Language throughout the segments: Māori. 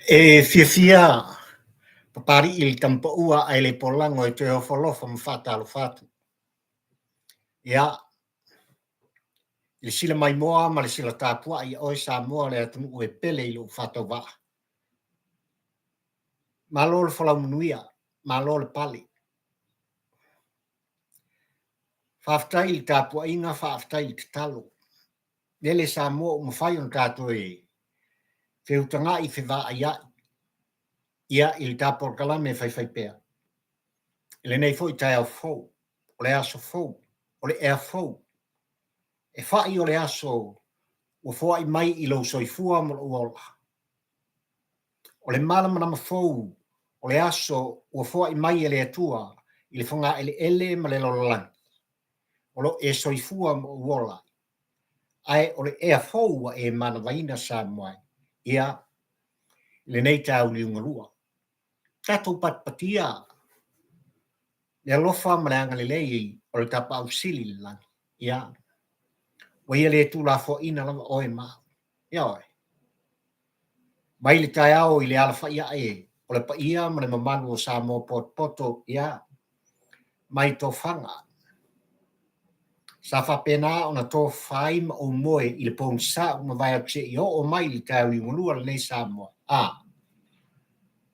Fia papari il tampa ua ai le polango e te ofolofa mfata alo fatu. Ia, le sila mai moa ma le sila tāpua i oi sa moa le atumu ue pele i lo fata wa. Malo le whalau munuia, malo le pali. Whaftai i tāpua inga, whaftai i te talo. Nele sa moa umawhai on tātou e whiutanga i whiwa a ia i le tāpua kalame whai pēr. Le nei fo i tai au fau, o le aso fau, o le ea fau. E whai o le aso o fo i mai i lo soifua mo o ola. O le malamanama fau, o le aso o fo i mai e le atua, i le whanga ele ma le lololang. O lo e soifua mo o ola. Ai o le ea fau e mana vaina sa moai. Ia, le nei tau liunga lua. Tatou patpatia. Le alofa ma le anga le lei o le tapa au sili le lang. Ia. Wa ia le tu la fo ina lama oe ma. Ia oe. Mai le tai au i le alafa ia e. O le pa ia ma le mamanu o sa mo poto. Ia. Mai to fanga. Sa fa pena ona to fai ma o moe i le pong sa ma vai akse i o mai le tai i ngulua le nei sa mo.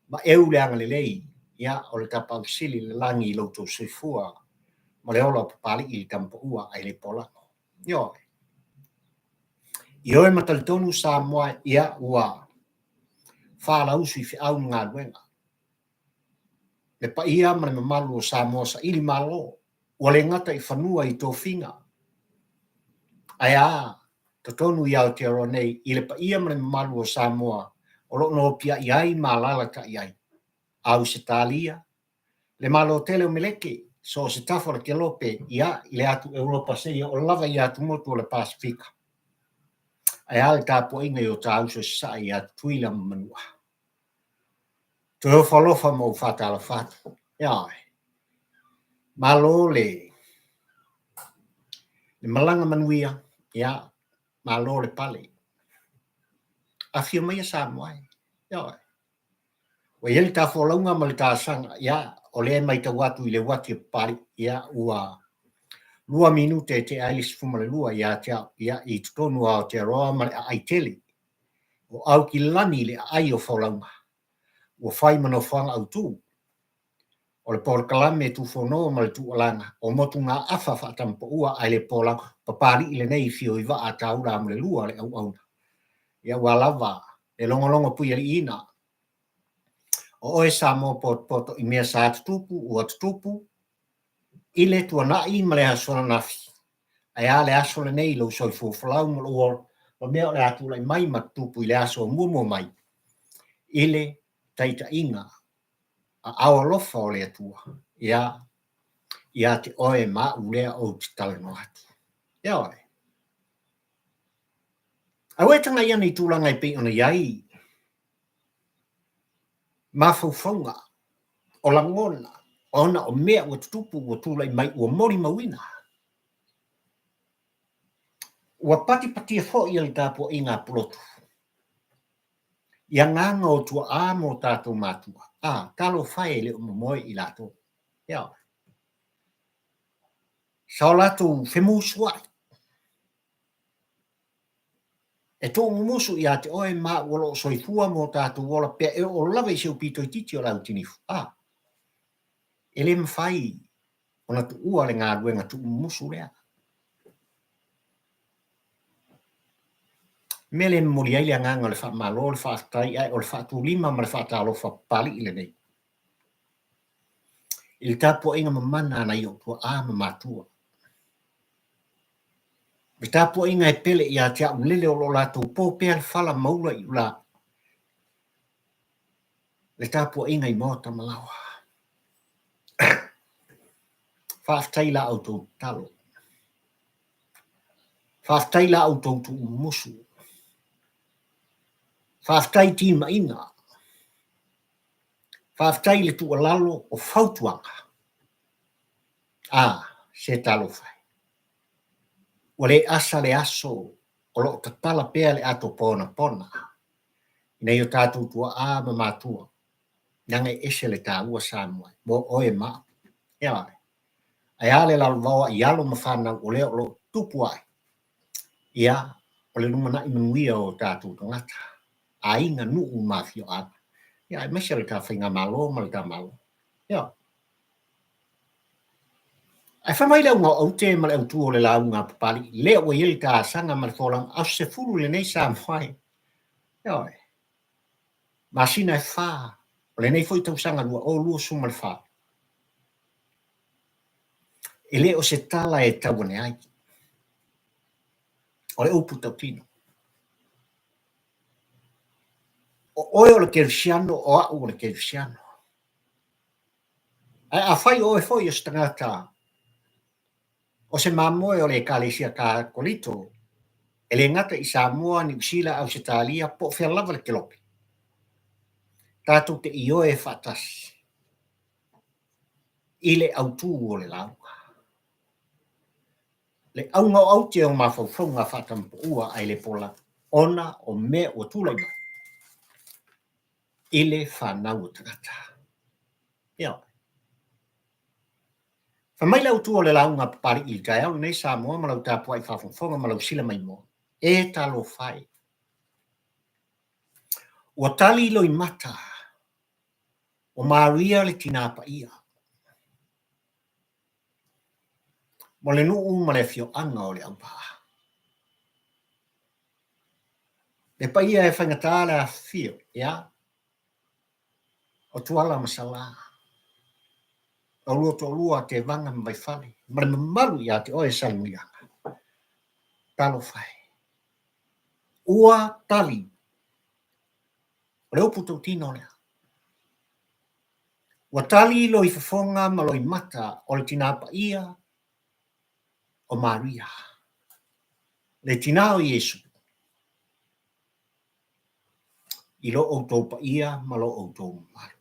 Ma eu le anga le lei. Ia. O le tapa au sili le langi i lauto soifua. Ma le ola papali i le tampa ua ai le pola. Ia oe. Ioe matalitonu sa moa ia ua whala usu i whiau ngā luenga. Le pa ia ma le mamalu o sa moa sa ili malo, ua le ngata i whanua i tō whinga. Ai tonu i Aotearoa nei, i le pa ia ma le mamalu o sa moa, o lo no pia i ai ma lalata i ai. Au se talia, le malo tele o meleke, so se tafora ke lope ia i le atu Europa se ia o lava i atu motu o le Pasifika. Ai ale tāpua inga i o tā uso sa i a tuila manua. Te whalofa mo whātala whātu. Iai. Malo le malanga manuia, ia, malo le pale. A whio mai a sa moai. Iai. Wa ieli tā whalaunga ma le tā sanga, ia, o le mai ta watu i le wati pari, ia, ua 2 minute te ailis fuma le lua ia i tutonu a te roa ma le aiteli. O au ki lani le ai o whalaunga. Ua whai mano whanga au tū. O le porkalame tu whono ma le tu alanga. O motu ngā awha whatampa ua ai le polanga. Papari i le nei fio i wa a taura ma le lua le au auna. Ia ua lava. Le longolongo pui ali ina. O oe sa mo poto i mea sa tutupu ua tutupu. I le tua na i ma le hasona nafi. Ai a le aso le nei lo soi fuafalau ma lo o mea o le atu lai mai ma tupu i le aso mumo mai. I le taita inga a awalofa o le atua. Ia te oe ma ulea o te talano atu. Ia oe. Awe tanga iana i tūlanga i pe ona iai. Ma faufaunga o langona. Ona o mea ua tutupu ua tūlai mai ua mori mawina. Ua pati fo i le tāpua i ngā plotu. Ia nganga o tua a mo tātou mātua. Talo whae le o mamoe i lato. Ia. Sao lato whemu suai. E tō ngumusu i a te oe mā walo soifua mo tātou wala pia e o lawa i seo pito i titi o lau tinifu. E le mwhai o na tu ua le ngā ruenga tu ngumusu lea. Me le mori ai le nganga le wha malo le wha atai ai o le wha tu lima ma le wha talo wha pali i le nei. I le tāpua inga mamana ana i o tua a mamatua. Me tāpua inga e pele i a te au lele o lo lātou pōpea le whala maula i ula. Le tāpua inga i mōta malawa. Whaaftai la au tō talo. Whaaftai la au tō tu musu. Whaaftai tima inga. Whaaftai le tu alalo o whautuanga. Se talo whai. O le asa le aso o lo tatala pea le ato pona. Nei o tātou tua ma mātua. Nanga ese le tā ua Samoa. Mo oe ma. Ia. Ai ale la vawa i alo mawhana o leo lo tupu ai. Ia, o le numana i manuia o tātou tangata. A inga nuu mafio ana. Ia, ai mese le tā whainga malo, ma le tā malo. Ia. Ai whamai leo ngā au te ma le au tuo le lau ngā papali. Leo o ili tā sanga ma le tholang au se furu le nei Samoa. Ia. Masina e whā. O le nei foi tau sanga lua o lua suma le whā. E le o se tala e tawane ai. O le upu tau tino. O oe o le kerisiano o au o le kerisiano. Ai a whai oe foi o stangata. O se mamoe o le kalesia ka kolito. E le ngata i Samoa ni usila au se talia po whea lava le kelopi. Tātou te i oe whatasi. I le au tū o le lau. Le au ngau au te o mawhauwhaunga whatampo ua ai le pola. Ona o me o tūlai mai. I le whanau o tagata. Ia. Whamai lau tū o le lau ngā papari i kai au nei Samoa ma lau tāpua i whawhauwhaunga ma lau sila mai mo. E talo whai. Ua tali loi mata. O Maria le tinapa ia. Mo le nuu ma le fio anga o le au paa. Le pa ia e whangata le a fio, ia. O tuala masala. O lua to lua te vanga mai whale. Ma le mamalu ia te oe salmuianga. Talo whai. Ua tali. O le upu tau tino lea. Ua tali lo i whawhonga ma lo i mata o le tinapa ia o Maria. Le tina o Yesu. I lo o tau pa ia ma lo o tau maru.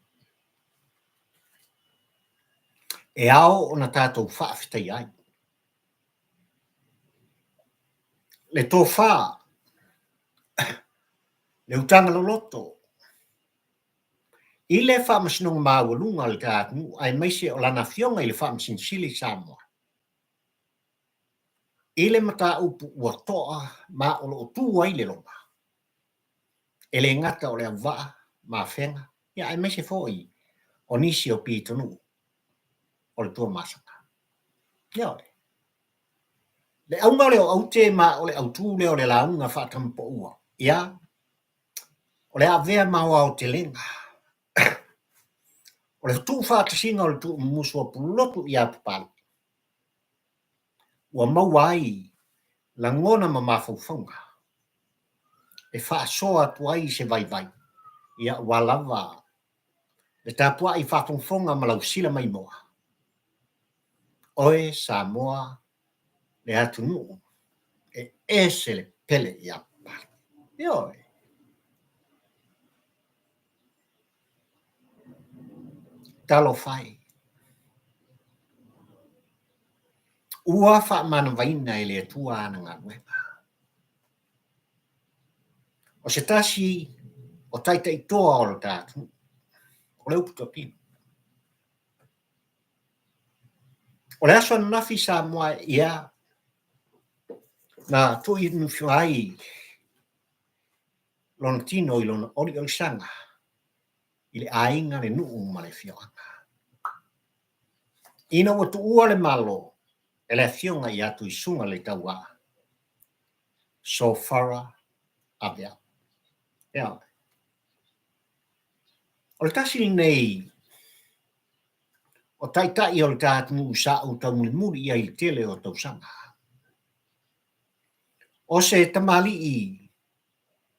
E ao o na tātou whaafitai ai. Le tō wha. Le utanga lo loto. I le whaamasnonga māwalunga le tātunu ai maise o lana fionga i le whaamasinsili Samoa. I le mata upu ua toa ma o lo tū ai le longa. E le ngata o le awaa ma whenga. Ia ai maise fōi o nisi o pītonu o le tua masanga. Ia ole. Le aunga leo au te ma o le au tū leo le launga whaatampo ua. Ia. O le avea maua o te lenga. O le tū whaatasinga o le tū musua pulotu i apapali. Ua mauai la ngona ma mawhauwhaunga. E whaasoa tuai se vai vai. Ia walawa. Le tāpua i whawhauwhaunga ma lau sila mai moa. Oe Samoa le atu nuu. E ese le pele i apapali. Ioi. Talo whai. Ua wha mana vaina i le tua ana ngā wepa. O se tasi o taita i toa o lo tātu. O le uputo pino. O le aso nafi Samoa ia na tui nuwhiai lona tino i lona ori o sanga i le ainga le nuu ma le fionga. Ina watu ua le malo e le fionga i atu i sunga le taua. So fara avea. Ia. O le tasi nei o taita i o le tātunu sa o tau muri ia i tele o tau sanga. O se tamali i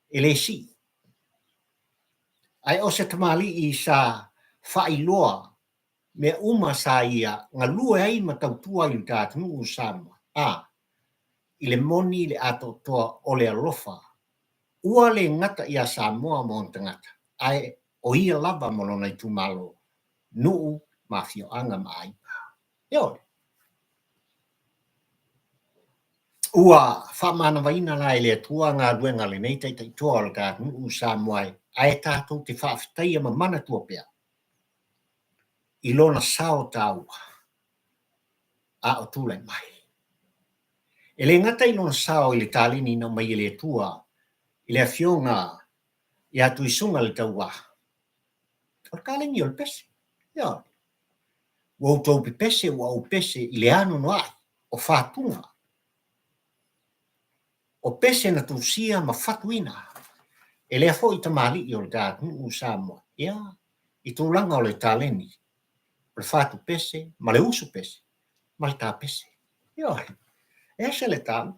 e le si. Ai o se tamali i sa whailoa me uma sa ia ngā lua ai ma tau tua i tātunu o Samoa. I le moni le ato toa o le alofa. Ua le ngata ia Samoa mo tangata. Ai o ia lava molona i tumalo nuu mafio anga mai. Ioi. Ua whamana waina lai le tua ngā duenga le nei teitai toa o le tātunu o Samoa ai tātou te whaafetai ma mana tua pea. I lona sao tāua. A o tūlai mai. E le ngata i lona sao i le tālini na mai i le tua, i le awhionga i atu i sunga le taua. O kālengi o le pese. Ia. Ua tau pe pese, ua o pese i le anu no ai, o whātunga. O pese na tūsia ma whatuina. E lea fo i tamali i o le tātu u Samoa. Ia. I tūlanga o le tāleni. O le whātu pese, ma le usu pese, ma le tā pese. Ia. E se le tālu.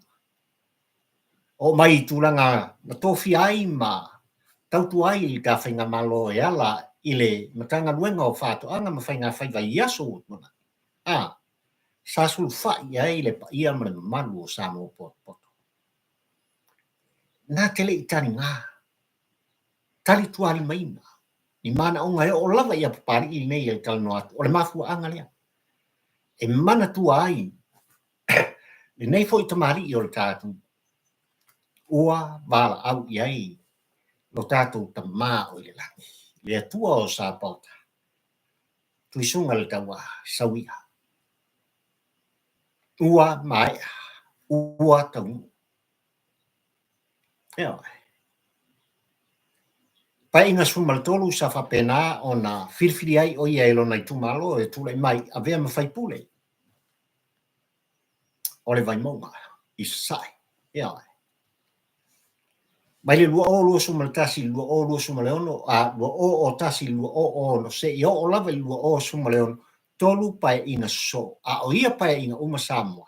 O mai i tūlanga na tōwhi ai ma tautu ai i ka whainga malo e ala i le matanga luenga o whātu anga ma whainga whaiva i aso o tuna. Sa sul whai ai le pa ia ma le manu o Samoa poto. Nā tele i tani ngā. Tali tuari maina. Ni mana o ngai o lava ia papari i nei e talano atu. O le mafua anga lea. E mana tua ai. Le nei fo i tamari i o le tātu. Ua wala au i ai. Lo tātu tamā o le langi. Le atua o sa pauta. Tuisunga le taua sawia. Ua maea. Ua taunu. Ea. Pai inga sumal tolu sa whapena o na whirwhiri ai o ia elo nei tumalo e tūlei mai a vea ma whai pule. O le vai monga. I sai. Ea. Mai le lua o lua sumal tasi lua o lua sumal leono a lua o tasi lua o no se i o lava lua o sumal leono tolu pai ina so. A o ia pai ina uma Samoa.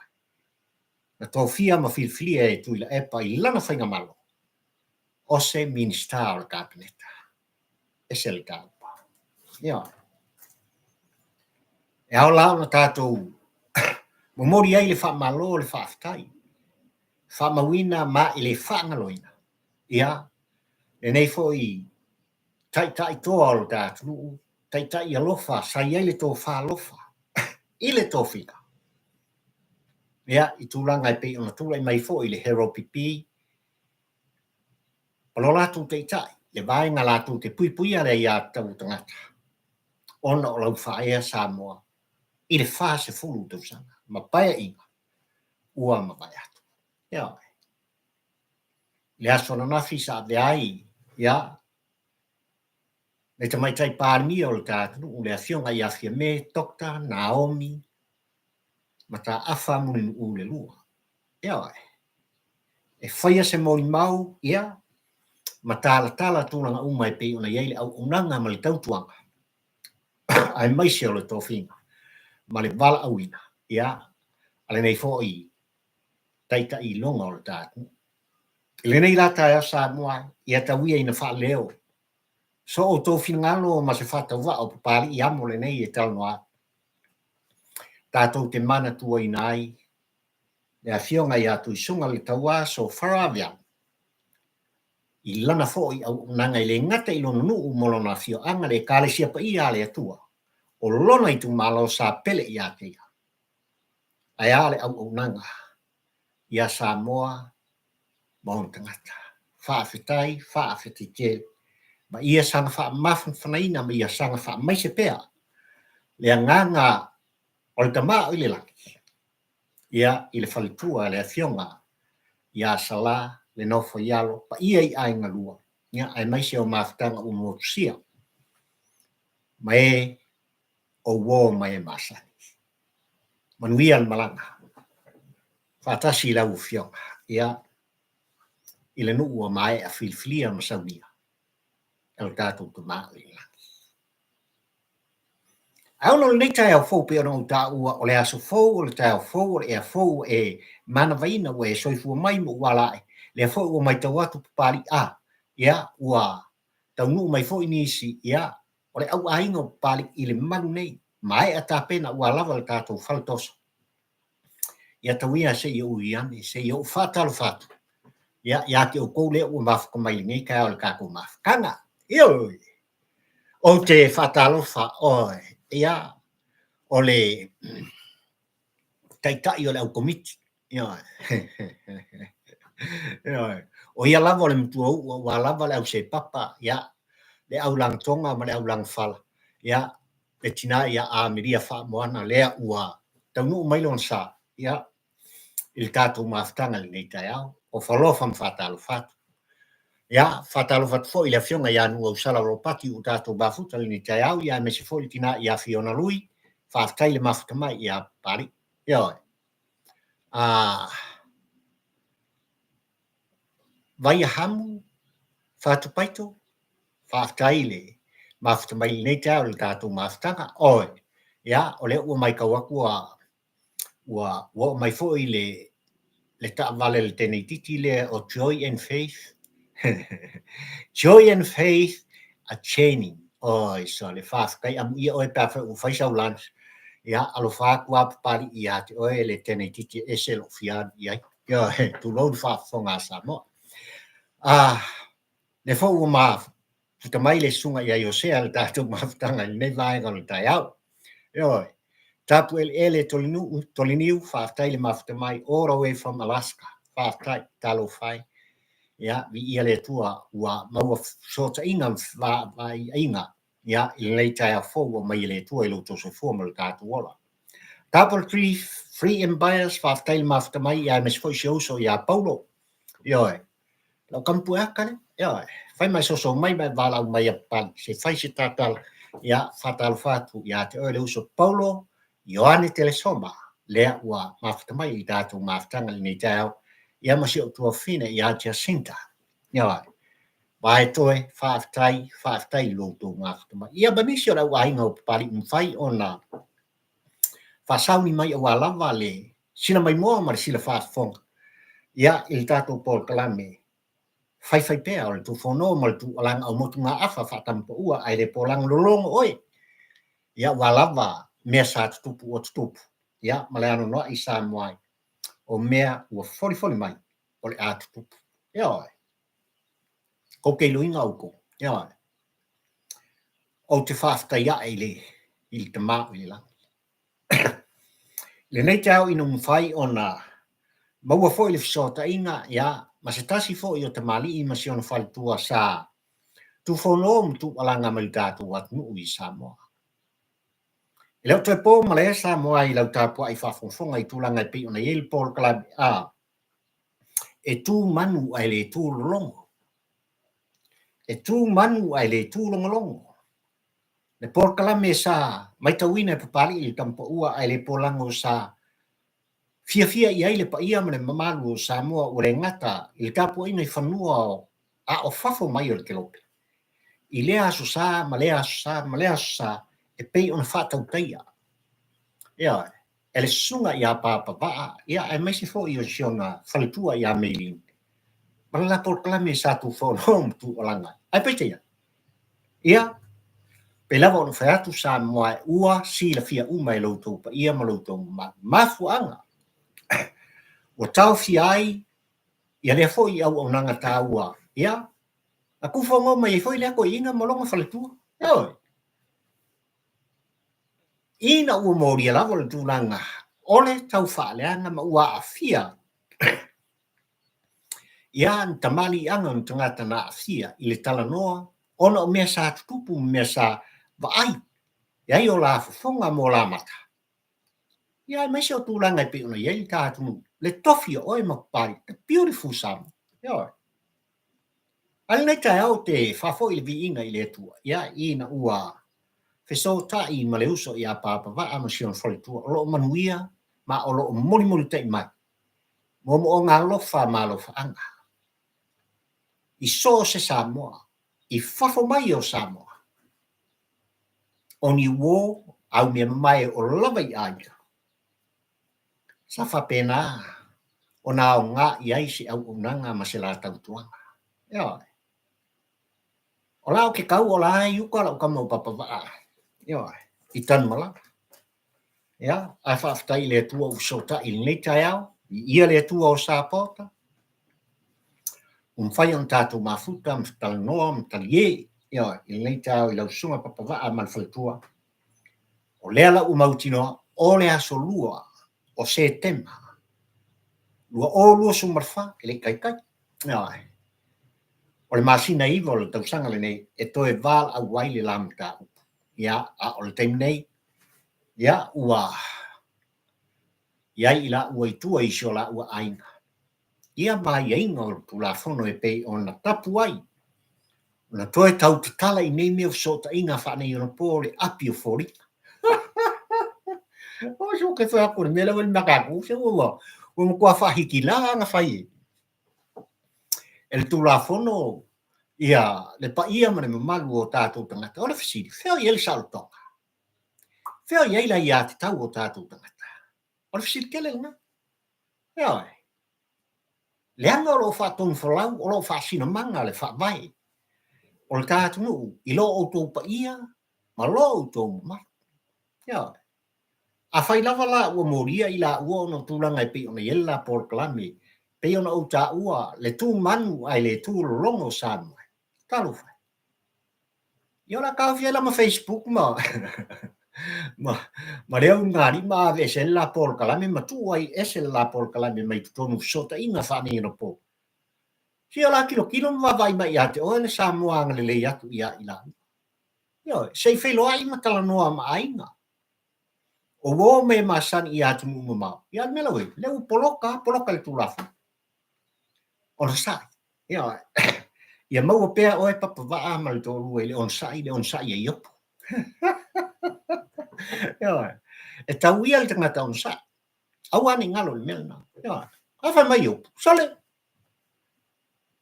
Na tō fia ma whirwhiri e tuila e pai lana whainga malo. O se minister o le kabineta. E se le tāpa. Ia. E au lao na tātou momori ai le whamalo le whaaftai. Whamawina ma i le whaangaloina. Ia. E nei fo i tai toa o le tātou. Tai alofa. Sai ai le tō whaalofa. I le tō whika. Ia. I tūlanga i pei ona tūlai mai fo i le hero pipi. Palo lātou tai. Le vai ngā lātou te pui ale ia tau tangata. Ona o lau whaea Samoa. I le wha se fulu tau sanga. Ma paia inga. Ua ma paia atu. Ia. Le aso na nafi sa ave ai. Ia. Le tamai tai pārmi o le tātunu. Le awhionga i awhia me Dr. Naomi. Ma tā awha muni u le lua. Ia. E whaia se mori mau. Ia. Ma tala tūlanga umai pe una yeile au unanga ma le tautuanga. Ai mai se o le tōwhinga. Ma le wala auina. Ia. Ale nei fo i taita i longa o le tātu. Le nei rata e asa mua ia tawia ina wha leo. So o tōwhinga ngalo ma se whata wa o papari i amo le nei e talanoa. Tātou te mana tua i nai. Le a whionga i atu i sunga le taua so wharawiang. I lana fo i au nanga i le ngata i lona nuu molona fio anga le kāle sia pa i ale atua. O lona i tu malo sa pele i atea. Ai ale au nanga. Ia Samoa maon tangata. Whaafetai, whaafetike. Ma ia sanga wha mafan whanaina ma ia sanga wha maise pea. Le nganga o le tamaa o i le laki. Ia i le whalitua le fionga. Ia sala le nofo yalo pa ia i ainga lua. Ia ai maise o mafutanga o motusia. Mae o wo mai masani. Manuia al malanga. Fatasi la ufionga. Ia i le nuu o mai a filfilia masaunia. El tātou te maa i langi. Au no nei tai au fau pe ona o tā ua o le aso fau o le tai au fau o le ea fau e mana vaina o e soifua mai mo walae. Le fo o mai tau atu papari a. Ia ua tau nuu mai fo inisi. Ia o le au ainga o papari i le manu nei. Mai a tā pena ua lava le tātou faltosa. Ia tau ia se i o iane, se i o whātalo whātu. Ia ke o kou lea ua mawhaka mai ngai kai o le kākou mawhakanga. Ioi. O te whātalo wha oi. Ia o le taitai o le au komiti. Ioi. O ia lava o le mtua ua lava le au se papa. Ia le au lang tonga ma le au lang fala ia le tina ia a media fa moana le ua tau mai lon sa ia il tatou maftanga le nei tai au o falofa mfatalo fatu ia fatalo fatu fo ile fionga ia nu usala ro pati u tatou bafuta le nei tai au ia me se fo le tina ia fiona lui fa tai le mafta mai ia pari ia vai hamu fatu paito fa tai le mafta mai nei tai au le tatou maftanga oi ia ole u mai ka wa mai fo ile le ta vale le tene titi le o joy and faith joy and faith a chaining oi so le fast kai am ia oi pa u fai sau lunch ia alo fa kwa pari ia te oi le tene titi esel o fia ia ia tu lo fa fonga sa mo le fo u ma puta mai le sunga ia yo se al ta tu ma tanga ne vai ga le tai au oi tapu ele toliniu whaatai le mafta mai all the way from Alaska. Whaatai talo whai. Ia, vi ia le tua ua maua sota inga vai inga. Ia, i lei tai a fōua mai le tua i loto se fōma le tātu ola. Tapu free and bias whaatai le mafta mai ia mes fo se oso ia Paulo. Ioi. Lau kampu akane. Ioi. Whai mai soso mai walau mai a pan. Se whai se tātal. Ia, whatalo whatu. Ia te oile uso Paulo. Ioane Telesoma lea ua maftamai i tātou maftanga i nei tau ia masi o tua fine i Atia Sinta. Ia vai toe whaatai loto maftamai. Ia banisi o la ua inga o pari mwhai o na whasauni mai o walawa le sina mai moa mara sila whaatfonga. Ia i tātou Paul Kalame whai pēa o le tu whono ma le tu alanga o motu ngā awha whaatampa ua ai le polang lolongo oi. Ia walawa mea sa tupu o tupu. Ia, maleano noa i sa moai. O mea ua foli mai. O le a tupu. Ia oi. Ko kei luinga uko. Ia oi. O te whafta ia e le. I te maa i la. Le nei tau ino mwhai o na. Maua fo i le fisota inga. Ia, ma se tasi fo i o te mali i masi ona whali tua sa. Tu whono mtu alanga malidatu wat nuu i sa moa. Leo te po male sa mo ai lau tapu ai whafonfonga i tūlanga i pi ona yel Paul Club e tū manu ai le tū longo. E tū manu ai le tū longo. Le Paul Club me sa mai tawina e papari i tampa ua ai le polango sa fia i ai le pa ia mane mamalu sa moa o le ngata i le tapu ina i whanua o fafo mai o le kelope. I lea aso sa, ma lea aso sa, e pei ona whātau teia. Ia, e le sunga ia pāpa waa, ia e meisi fo i o siona whalitua ia meilin. Mara la Paul Kalame sa tu whonom tu olanga. Ai peiteia. Ia, pe lava ona whaiatu sa moa ua si la fia uma e loutou pa ia ma loutou mafuanga. O tau fia ai, ia lea fo i au nanga tā ua. Ia, a kufongo mai fo i lea ko inga malonga whalitua. Ia, ina ua mori ala le tūlanga ole tau whaaleanga ma ua a fia. Ia tamali anga o tangata na a fia i le tala noa, ona o mea sa tutupu mea sa vaai. Ia i o la fonga mo la mata. Ia mai se o tūlanga i pe ona iei tātunu, le tofi o e makapari, the beautiful sun. Ia. Ai nei tai au te whafo i le vi inga i le tua. Ia ina ua feso ta i maleuso i a papa va a masion folitua o lo manuia ma o lo moni te mai mo ngā lofa ma lofa anga i so se Samoa i fafo mai o Samoa o ni wo au me mai o lava i aia sa fa pena o nā o ngā i aisi au unanga ma se la tautuanga ia o lao ke kau o la ai uka lau kama o papa va ia, i tanu mala. Ia, ai whaafitai le tua usota i nei tai au, i ia le tua o sāpota. Whai on tātou mafuta, mtala noa, mtala ie, ia, i nei tai au i lau sunga papawaa a malwhalitua. O lea la umauti noa, o le aso lua, o se tema. Lua o lua sumarwha, e le kai. Ia, O le masina iwa o le tausaga lenei e toe val au ai le lamata ia a o le taimi nei ia ua ia i la ua itua i sio la ua ainga ia mai ainga o tulafono e pei ona tapu ai ona toe tau tatala i nei mea fesootaʻiga faanei ona po le api o folika o so ke fa ko le mea le makaku se ua makuā faahikilaga fai e le tulafono ia le paia ma le mamalu o tatou tagata o le fesili fea ia le salotoga fea ia la ia te tau o tatou tagata o le fesili kele lenā ia oe leanga o loo faatonu falau o loo faasinamaga le faavae o le tatunuu i loo outou paia ma loo outou mamalu ia oe a fai lava la ua moria i la ua ona tulaga e pei ona ia le la polokalame pei ona ou taʻua le tumanu ai le tulologo Samoa talo fai ia la kafia la ma Facebook ma ma le ngari ma ve se la polokalame ma tu ai ese la polokalame mai tonu fesootaʻiga faanei ona po sia la kilo ma vai mai ia te o le Samoa nga le atu ia i la ia sei feiloaʻi ma talanoa ma aiga o wo me masani ia tu mama ia me lawe le poloka le tulafu on sa ia ia mau pe o e papa va ma le tolu le on sa ia yo ia e tauia le tangata on sa awani ngalo le melna ia afa mai yo sole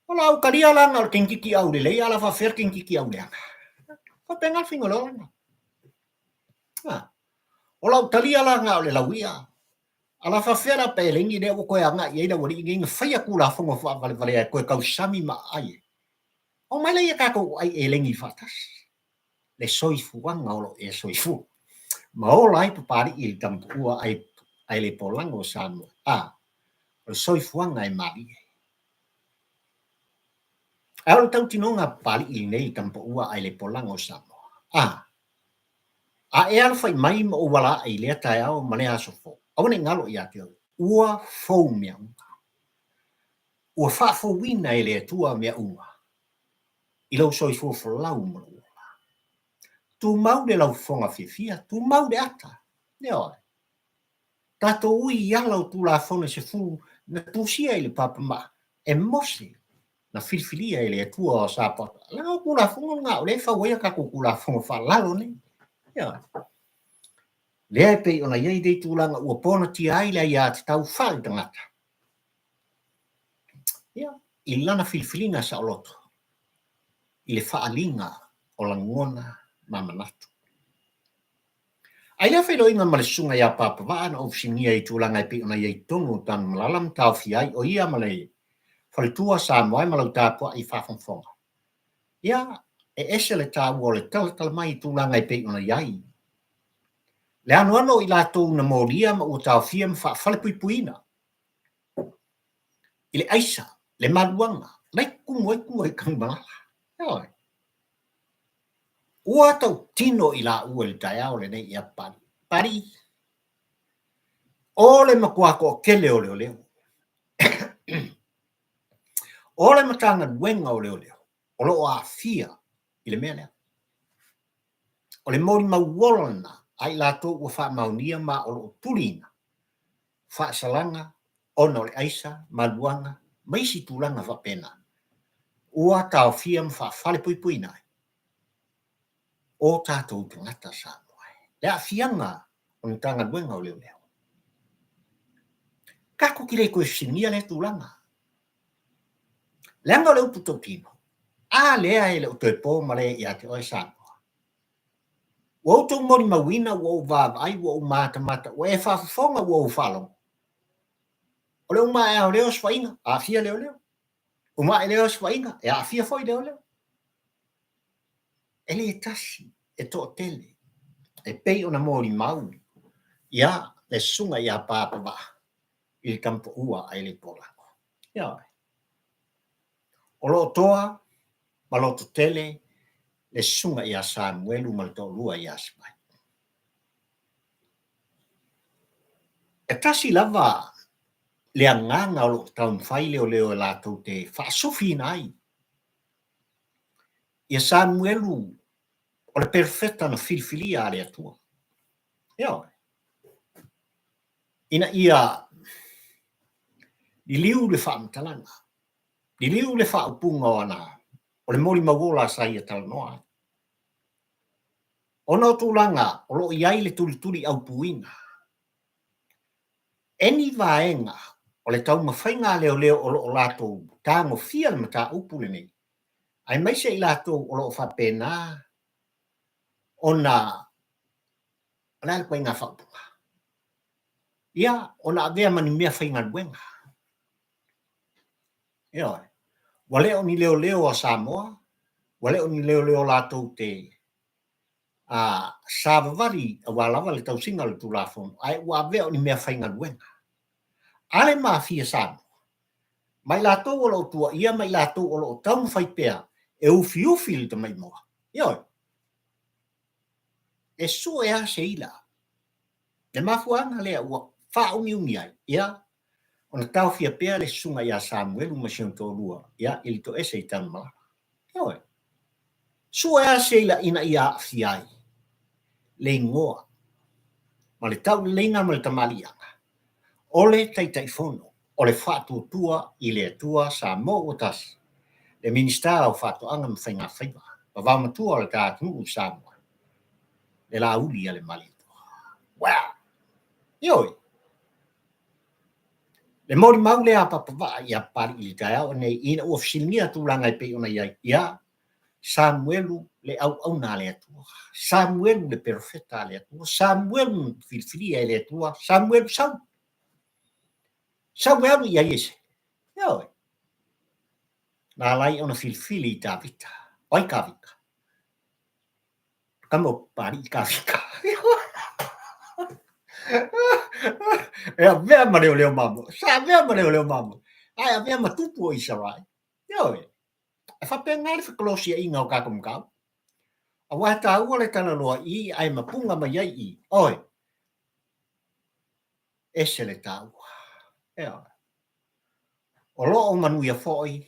ola o kalia la ngal kinkiki au le ia la fa fer kinkiki au le ko penga fingolo ola o talia la nga le lawia ala fa fera pe lengi de ko ya nga ia wori ngi fai ku la fongo fa vale ko ka usami ma ai o mai le ka ko ai e lengi fatas le soifuanga o lo e soifu ma o lai pa pari il tampua ai le polango Samoa o soifuanga ai mai au tau tinonga pari il nei tampua ai le polango Samoa a e ala fai mai ma o wala ai le tai au mane aso fo au ne ngalo ia te ua fo mea ua fa fo wina e le tua mea ua i lau soifo fo lau ma tu mau de lau fonga fifia tu mau de ata ne oi tato ui ia lau tu la fona se fu na tu sia ile papa ma e mosi na filfilia ile tua o sapa la ku la fonga nga le fa wea ka ku la fonga fa lalo ne ia le pe ona ia de tu langa ua pona ti ai la ia te tau fal tangata ia i lana filfilina sa oloto i le faalinga o la ngona mamanatu ai la fai loinga ma le sunga ia papa vaana o fisingia i tūlanga i pi ona iei tonu tan malalam tau fiai o ia ma le falitua Samoa ai ma lau tāpua i whafonfonga. Ia e ese le tā ua le tala mai i tūlanga i pi ona iai. Le anu ano i lātou na moria ma ua tau fia ma whafale puipuina. I le aisa, le maluanga, lai kumu ai kangmalala. Ia ua tau tino i la ua le taiao le nei ia pari. Pari. O le makuako kele o leo leo. O le matanga wenga o leo leo. O lo a fia i le mea leo. O le mori mauolana ai lato ua wha maunia ma o lo tulina. Wha salanga, ona o le aisa, maluanga, maisi tūlanga wha pena. Ua tau fia ma wha whale pui pui nai. O tātou tangata Samoa. Le a fianga o ni tanga wenga o leo leo. Kako ki le koe sinia le tūlanga. Le anga o le upu tōtino. A lea e le o toi pō ma le i ate oi Samoa. Ua utou mori mawina ua o vāvai ua o mata ua e whafonga ua o whalong. O le uma e o leo swainga, a fia leo leo. Uma e leo swainga, e a fia foi leo leo. E le tasi, e tō tele, e pei ona mori mau. Ia, le sunga ia pāpava. I le kampo ua ai le polako. Ia. O lo toa, ma lo to tele, le sunga ia Samuelu ma le tō lua ia spai. E tasi lava le anganga o lo taun whai leo leo e lātou te whaasufi nai. ia Samuelu o le perfetta na filfilia ale atua. Ia. Ina ia i liu le whaamtalanga. I liu le whaapunga o ana. O le mori magola sa ia talanoa. Ona o tūlanga, o lo iai le tuli au puinga. Eni vaenga, o le tau mawhainga leo o lo lato tango fia le mata upu le nei. Ai mai se i lato o lo whapena ona ala koe ngā whaupunga. Ia, ona avea mani mea whainga duenga. Ia, wale o ni leo a Samoa, wale o ni leo lato te Savavari a walawa le tau singa le tūlafon, ai ua avea o ni mea whainga duenga. Ale maa fia Samoa. Mai lato o lo tua, ia mai lato o lo tau whaipea, e ufi le tamai moa. Ia, e so e a seila. Le mafuanga lea ua wha uni ai, ia, ona tau fia pea le sunga ia Samuelu ma siong tō rua, ia, ili to ese i tanu mala. Ia, so e a seila ina ia fiai, le ingoa, ma le tau leina ma le tamalianga, ole taitaifono, o le whātua tua i le atua sa mo o tas, le minista o whātua anga mwhainga whaiva, pa wāmatua o le tātunu u Samoa, le la uli a le mali. Wow! Ioi! Le mori mau le a papawaa i a pari i le tai au, nei ina ua fisilingia tūlanga i pe ona iai, ia, Samuelu le au nā le atua, Samuelu le perfeta le atua, Samuelu filfilia le atua, Samuelu Samuelu i aiese. Ioi! Nā lai ona filfili i tā vita, oi ka vika. Kamo pari i ka vika. Ea vea ma leo mamu, sa vea ma leo mamu. Ai a vea ma tupu o Isarai. Ioi! E whapea ngāri whakalosia i ngau kākum kau. A wata ua le tana loa i ai mapunga ma iai i. Oi! Ese le tā ua. Ea. O lo o manuia foi,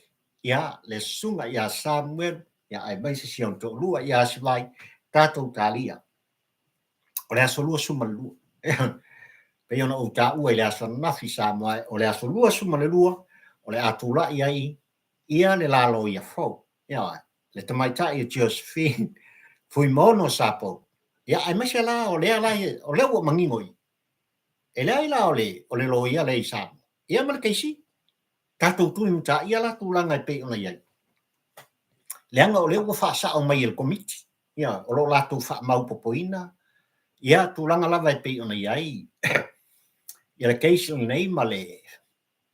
ia le sunga ia Samuel, ia ai mai se siong tō lua ia sivai, tātou tālia. O le aso lua suma lua. Pei ona o tā ua i le aso nafi Samoa, o le aso lua suma le lua, o le atula ia le lalo ia fau. Ia, le tamaita ia Josephine, fui mono sapo. Ia ai mai se la o le ua mangingoi. E le ai la o le lo ia le i Samoa. Ia mara keisi. Tātou tui mta ia la tūlanga i pei ona iai. Leanga o leo wha o mai il komiti. Ia, o lo lātou wha maupopoina. Ia, tūlanga lava i pei ona iai. Ia le keisi o nei ma le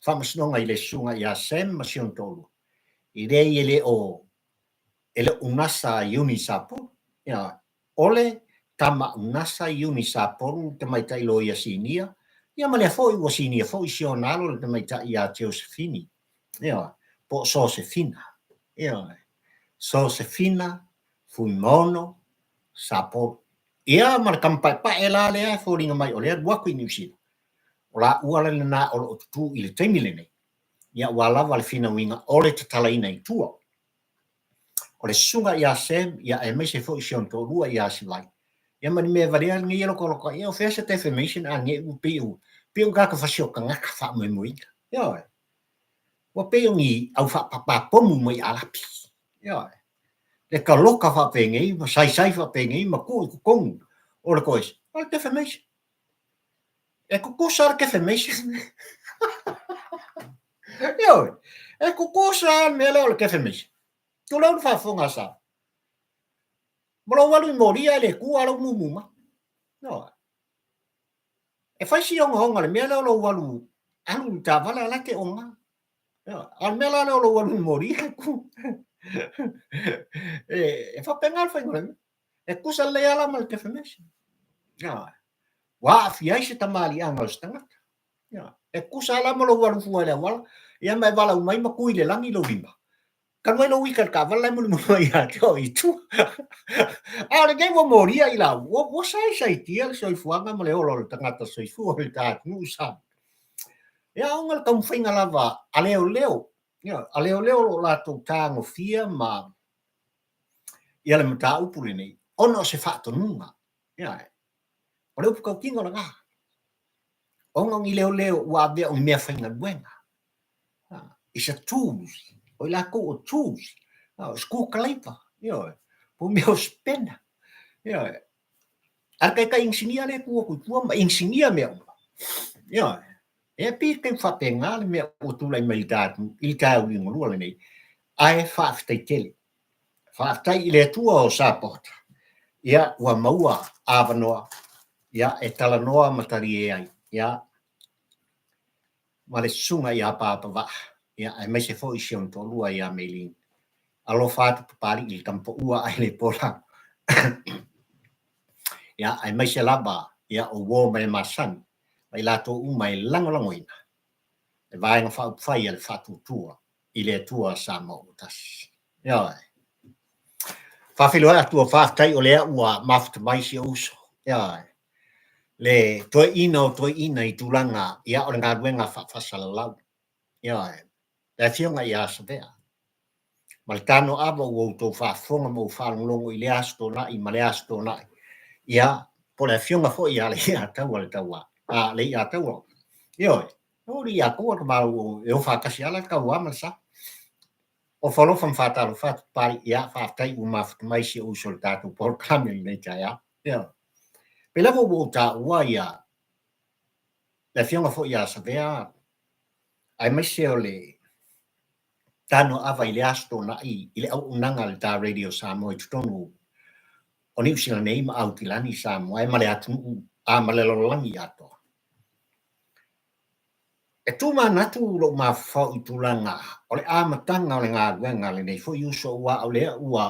whamasnonga i le sunga ia Sem ma sion tolu. I rei ele unasa iuni sapo. Ia, ole tama unasa iuni sapo te mai tailo ia sinia. Ia ma le foi ua sinia foi sionalo le tamaita ia Josephine. Ia, po Josefina. Ia, Josefina, fui mono, sapo. Ia ma le kampai pa e la lea fōringa mai o lea waku i niusina. O la ua le na o lo tutu i le teimile nei. Ia ua lava le fina winga o le tatalaina i tua. O le sunga ia Sem, ia e mai se foi sion tō rua ia silai. Ia mani mea varia ngi ilo koloko, ia o fesa defamation a nge u piu kaka fasio ka ngaka wha mui. Ia, wa piu ngi au wha papapomu mai alapi. Ia, le ka loka wha pengei, ma sai wha pengei, ma kua kukongu. O le koes, o le defamation. E kukosa le defamation. Ia, e kukosa mele o le defamation. Tu lau wha fonga sa. Molo walu moria le kua alo mumuma. Ia, e fai si honga le mea lo walu anu ta vala la te onga. Al mea lo walu mori ku. E fa pengal fai ngole. E kusa le ala mal te famation. Ya. Wa fi ai se tamali anga stanga. Ya. E kusa ala mo lo walu fu ala wala. Ya mai vala mai ma ku ile langi lo bimba. Kan mai lo wika ka vala mo mo ya to itu. Ale ge mo mori ai la. Wo sai tia so fuanga mo le olo tangata so fu o ta nu sa. Ya ongal kam fainga lava aleo leo. Ya, aleo leo la to tango fia ma ia le mata upu le nei ono se whaatonunga ia o le upu kaukinga o la ngā onga i leo ua avea o mea whainga luenga is a tools o la ko o tools school kalaipa ia po mea o spena ia ar kai insinia le ku ma insinia mea ia e pi ke whapenga le mea o tula i mai datu i ka u ngolua le nei ai whaaftai tele whaaftai i le tua o sapota ia ua maua avanoa ia e talanoa matari e ai ia ma le sunga ia papa ia ai mai se foi sion to lua ia melin alo fatu papari il campo ua ai le pola ia ai mai se laba ia o wo mai masan mai lato mai langolangoina e vai nga fai al fatu tua i le tua samo tas ia fa filo a tua tai o le ua maft mai se uso ia le toi ina i tulanga ia o nga wenga fa salau ia le fionga ia savea maltano abo o to fa fonga mo fa longo i le asto na i male asto na ia po le fionga fo ia le ia tawa a le ia tawa io o ri a ko ma o fa kasi ala ka wa sa o falo fan fata lo fat pari ia fa tai u maft mai si o soldato por camel ne ja ia pela vo ta wa ia le fionga fo ia savea ai mai se ole tano ava ile asto na i ile au unanga le ta radio Samoa i tonu o ni usina nei ma au tilani Samoa e male atu a male lo langi ato e tu ma natu lo ma fo i tulanga o le a matanga o le ngā wenga le nei fo yuso ua o le ua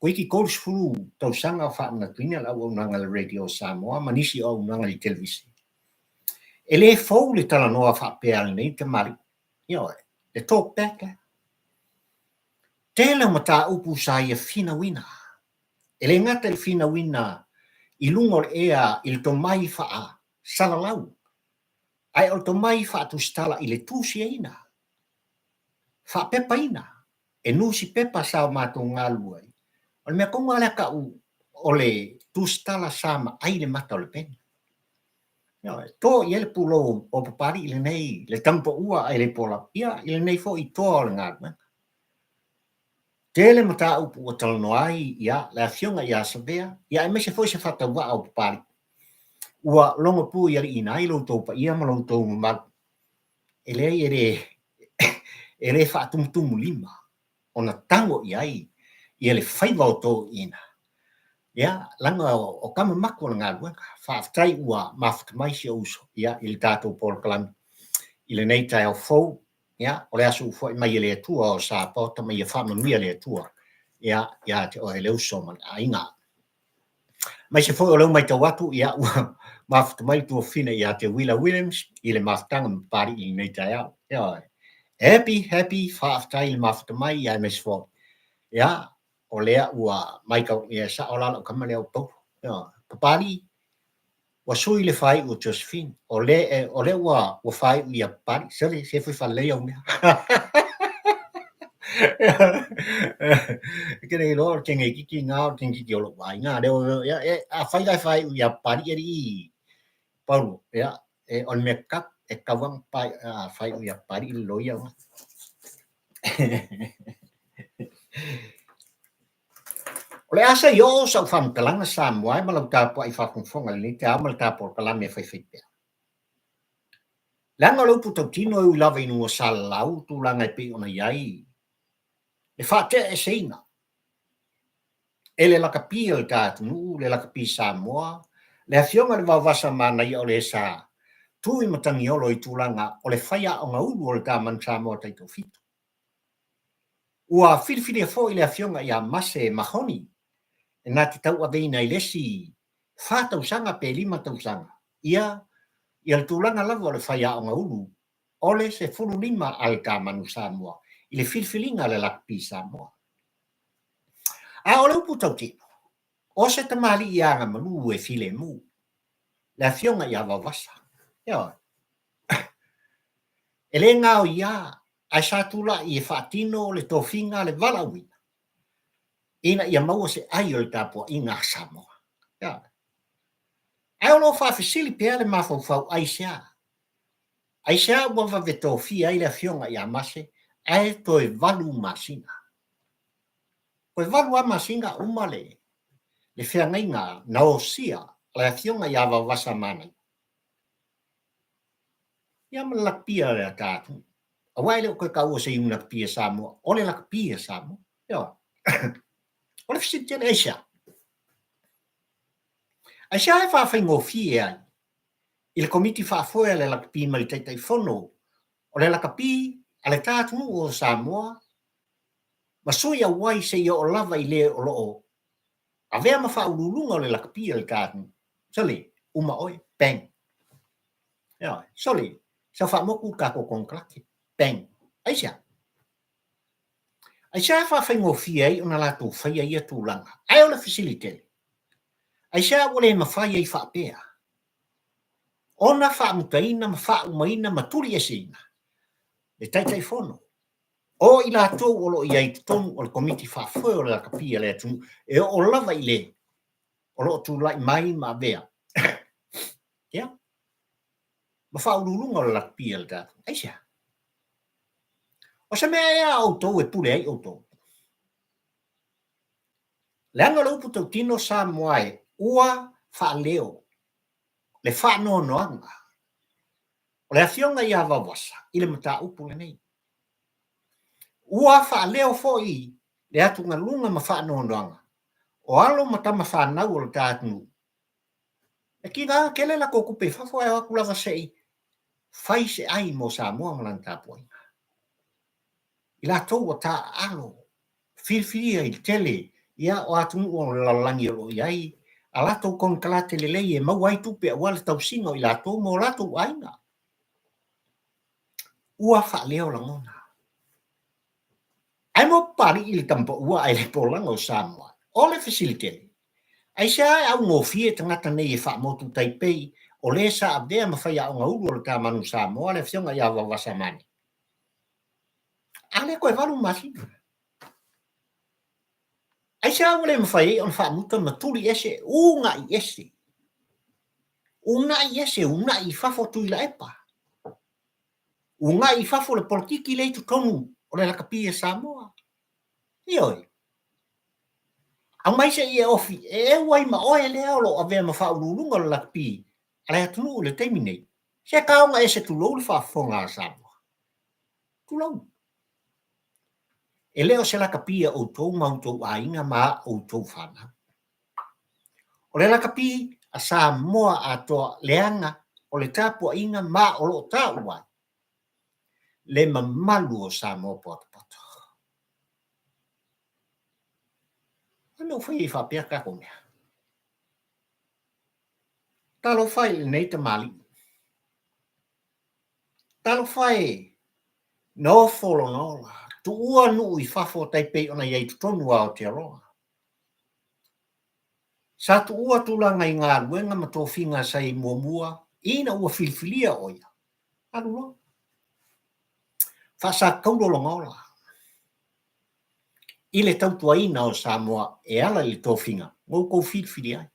ko iki kols fulu tau sanga fa na tuina la unanga le radio Samoa manisi o unanga le televisi e le fo le tala noa fa pe al nei te mari io le talk back tele mata upu sa ia fina wina ele ngata il fina wina i lungo ea il to mai fa salalau ai o to mai fa tu stala ile tusi ina fa pepa ina e nusi pepa sa ma to ngalu ai o me ko ngala ka u ole tu stala sama ai le mata le pen no to ele pulo o papari ile nei le tampo ua ai le pola ia ile nei fo i to le ngal tele mata upu o talo ai ia la fionga ia sabea ia me se foi se fata wa o pari ua longo pu ia ina i lo to pa ia ma lo to ma ele fa tum lima ona tango ia le fai va to ina ia langa o kama mako nga wa fa tai ua maft mai se uso ia il tato por clan ile nei tai o fo ia o le asu foi mai le tua o sa porta mai fa no mia le tua ia te o le uso man ainga mai se foi o le mai te watu ia maft mai tu fina ia te Willa Williams ile maftanga pari i nei tai ia happy fa tai maft mai ia mes fo ia o le ua mai ka ia sa ola o kamale o to ia pari wa sui le fai o Josephine o le wa fai ia pari se foi fa le o que nei lo que ngai ki nga ki lo wa nga le ya a fai ia pari eri Paulo ya on make up e kawang pai fai ia pari lo ya ole asa yo sa fam kalanga sam wai ma ta po ai fa kung fonga ni ta ma ta por kala me fai pe langa lo puto tino u lava inu sal lau tu langa pe ona yai e fa te e seina ele la capia ta tu le la capi Samoa le afionga le vasa mana i ole sa tu i matangi olo i tu langa ole faia o nga ulu ole ta man Samoa tai to fitu ua filifili fo ile afionga ia mase mahoni na te tau aveina i lesi fata usanga pe lima tau sanga ia le tulanga lava o le faia o nga ulu ole se fulu lima al ka manu Samoa i le filifilinga le lakpi Samoa a ole upu tau tino o se tamali ia nga manu e file mu le afionga ia vavasa ia ele nga o ia ai sa tula i fatino le tofinga le valawi ina ia maua se ai o le tapua inga Samoa. Ia. Ai o lo whawhisili pia le mawhau ai sea. Ai sea ua waweto fi ai le fionga ia mase, ai toi valu masinga. Koe valu a masinga umale, le whiangainga na o sia, le fionga ia wawasa manai. Ia ma lakpia le tātu. Awai le koe kau se iuna pia Samoa, o le lakpia Samoa. Ia. O le fisiti le aisia. Aisia e whawhaingo fi ai. I le komiti whaafoe le lakpi mai teitai whono, o le lakapi a le tātunu o Samoa, ma soia wai se ia o lava i le o loo, a vea ma whaurulunga o le lakapi a le tātunu. Soli, uma oi, bang. Ia, soli, sa whaamoku kako kongklaki, bang. Aisia. Aisia whawhaingo fi ai ona lātou whaia ia tūlanga. Ai o le facilitele. Aisia wale ma whaia i whaapea. Ona whaamutaina ma whaumaina ma turi eseina. Le taitai whono. O i lātou olo i ai tonu o le komiti whaafoe o le lakapia le atu, e o lava i le, o lo tūlai mai ma vea. Ia? Ma whaurulunga o le lakapia le tātu. Aisia. O se mea ea autou e pule ai autou. Le anga laupu tau tino sa moae, ua whaaleo, le whaanoanoanga, o le afionga ia wawasa, i le mata upu le nei. Ua whaaleo foi, le atu ngā lunga ma whaanoanoanga, o alo matama whanau o le tātunu. E ki ngā kele la kokupe whafo e wakulawa sei, whai se ai mo sa mua malan tāpuainga. I la tau o tā alo, whiwhiria i tele, ia o atu o lalangi o iai, a lato kon kalate le lei e mau ai tupe a wale tau singa i lato mo lato ainga. Ua whaaleo la ngona. Ai mo pari i le tampa ua ai le polanga o Samoa. O le facilitele. Ai se ai au ngofie tangata nei e whaamotu taipei, o le sa abdea ma whai au ngauru o le tāmanu Samoa, le whionga ia wawasa mani. Ale koe walu masina. Ai se au le mawhai on whaamuta maturi ese, unga i ese. Unga i ese, unga i whafo tui la epa. Unga i whafo le politiki le tu tonu o le lakapia Samoa. Ioi. Ang mai se ia ofi, e wai ma oe le alo a vea ma whaurulunga le lakapia, a le atunu le teimi nei. Se kaonga ese tulou le whafonga a Samoa. Tulou. E leo se lakapia o tou mautou a inga ma o tou whana. O le lakapia a Samoa a toa leanga o le tāpua inga ma o lo tā uai. Le mamalu o Samoa poto. Ano whai i whapea kako mea. Talo whai le nei te mali. Talo whai no wholongola. Tu ua nu i whafo taipei ona iei tutonu ao te aroa. Sa tu ua tulanga i ngā luenga ma tō whinga sai mua, ina ua whilwhilia oia. Anu lo. Whasa kaurolongola. I le tautua ina o Samoa e ala i tō whinga. Ngau kou whilwhili ai.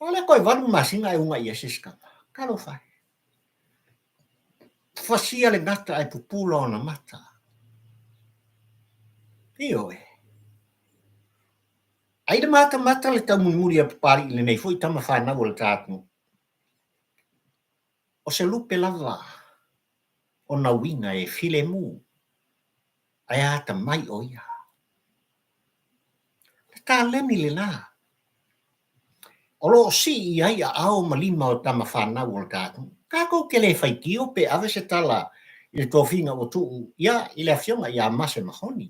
Ole koe walu masinga e unga i asiskanga. Kalo whai. Fasia le ngata ai pupula o na mata. Io e. Ai de mata le tau muri a papari le nei foi tama whanau o le tātunu. O se lupe lava o na winga e file mu. Ai ata mai o ia. Le tā lemi le nā. O lo si i ai a ao malima o tama whanau o le tātunu. Kako ke le whaikio pe ave se tala i le tōwhinga o tuu, ia i le awhionga i a mase mahoni.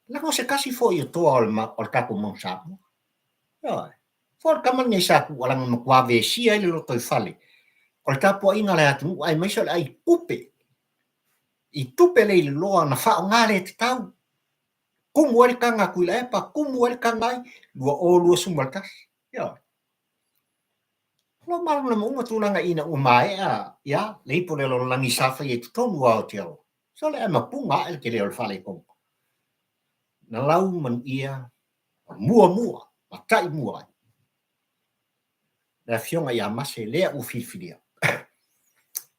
Lako se kasi fo i o toa o le kako mong sapu. Ia, fo le kamani ai sapu alanga makwawe sia i le loto i whale. O le tapu a inga le atu, ai maisa le ai pupe. I tupe le i loa na whao ngare te tau. Kumu el kanga kui la epa, kumu el kanga ai, lua o lua sumaltas. Ia, lo malu na munga tulanga ina umae a, ia, leipo le lo langi safa i e tutonu ao te ao. So le mapunga el ke le fale ko. Na lau man ia mua, matai mua. Na fionga ia mase lea u filfilia.